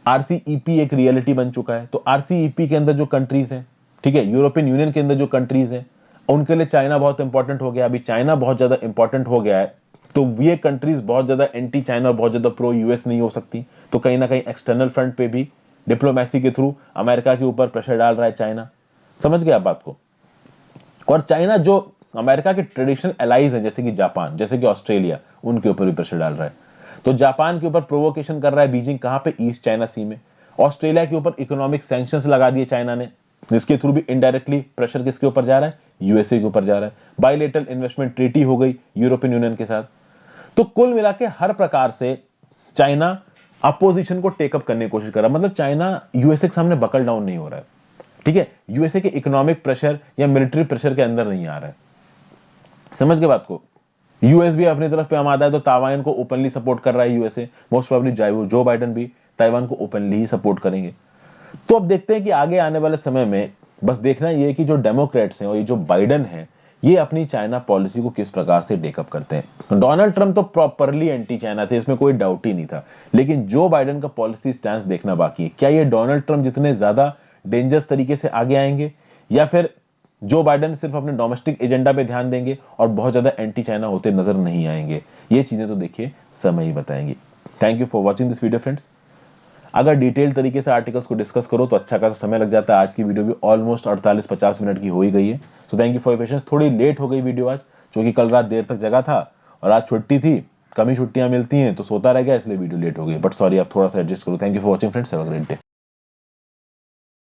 आरसीईपी एक रियलिटी बन चुका है। तो आरसीईपी के अंदर जो कंट्रीज हैं, ठीक है, यूरोपियन यूनियन के अंदर जो कंट्रीज हैं, उनके लिए चाइना बहुत इंपॉर्टेंट हो गया। अभी चाइना बहुत ज्यादा इंपॉर्टेंट हो गया है तो ये कंट्रीज बहुत ज्यादा एंटी चाइना और बहुत ज्यादा प्रो यूएस नहीं हो सकती। तो कहीं ना कहीं एक्सटर्नल फ्रंट पे भी डिप्लोमेसी के थ्रू अमेरिका के ऊपर प्रेशर डाल रहा है चाइना। समझ गया आप बात को। और चाइना जो अमेरिका के ट्रेडिशनल एलाइज है जैसे कि जापान, जैसे कि ऑस्ट्रेलिया, उनके ऊपर भी प्रेशर डाल रहा है। तो जापान के ऊपर प्रोवोकेशन कर रहा है बीजिंग, कहां पे, ईस्ट चाइना सी में। ऑस्ट्रेलिया के ऊपर इकोनॉमिक सैंक्शंस लगा दिए चाइना ने, जिसके थ्रू भी इनडायरेक्टली प्रेशर किसके ऊपर जा रहा है, यूएसए के ऊपर जा रहा है। बायलेटरल इन्वेस्टमेंट ट्रीटी हो गई यूरोपियन यूनियन के साथ। तो कुल मिला के हर प्रकार से चाइना अपोजिशन को टेकअप करने की कोशिश कर रहा है। मतलब चाइना यूएसए के सामने बकल डाउन नहीं हो रहा है, ठीक है, यूएसए के इकोनॉमिक प्रेशर या मिलिट्री प्रेशर के अंदर नहीं आ रहा है। समझ गए बात को। यूएस भी अपनी तरफ पे आमादा है तो ताइवान को ओपनली सपोर्ट कर रहा है USA. Most probably Joe Biden भी ताइवान को ओपनली ही सपोर्ट करेंगे। तो अब देखते हैं कि आगे आने वाले समय में बस देखना ये है कि जो डेमोक्रेट्स हैं और ये जो बाइडेन है ये अपनी चाइना पॉलिसी को किस प्रकार से टेकअप करते हैं। डोनाल्ड ट्रंप तो प्रॉपरली एंटी चाइना थे, इसमें कोई डाउट ही नहीं था, लेकिन जो बाइडेन का पॉलिसी स्टैंस देखना बाकी है। क्या ये डोनाल्ड ट्रंप जितने ज्यादा डेंजरस तरीके से आगे आएंगे या फिर जो बाइडेन सिर्फ अपने डोमेस्टिक एजेंडा पे ध्यान देंगे और बहुत ज्यादा एंटी चाइना होते नजर नहीं आएंगे। ये चीजें तो देखिए समय ही बताएंगी। Thank you for watching this video friends. अगर डिटेल तरीके से आर्टिकल्स को डिस्कस करो तो अच्छा खासा समय लग जाता है। आज की वीडियो भी ऑलमोस्ट 48-50 मिनट की हो ही गई है। So thank you for your patience. थोड़ी लेट हो गई वीडियो आज, क्योंकि कल रात देर तक जगा था और आज छुट्टी थी, कम ही छुट्टियां मिलती हैं तो सोता रह गया, इसलिए वीडियो लेट हो गई। बट सॉरी, आप थोड़ा सा एडजस्ट करो। Thank you for watching friends, have a great day.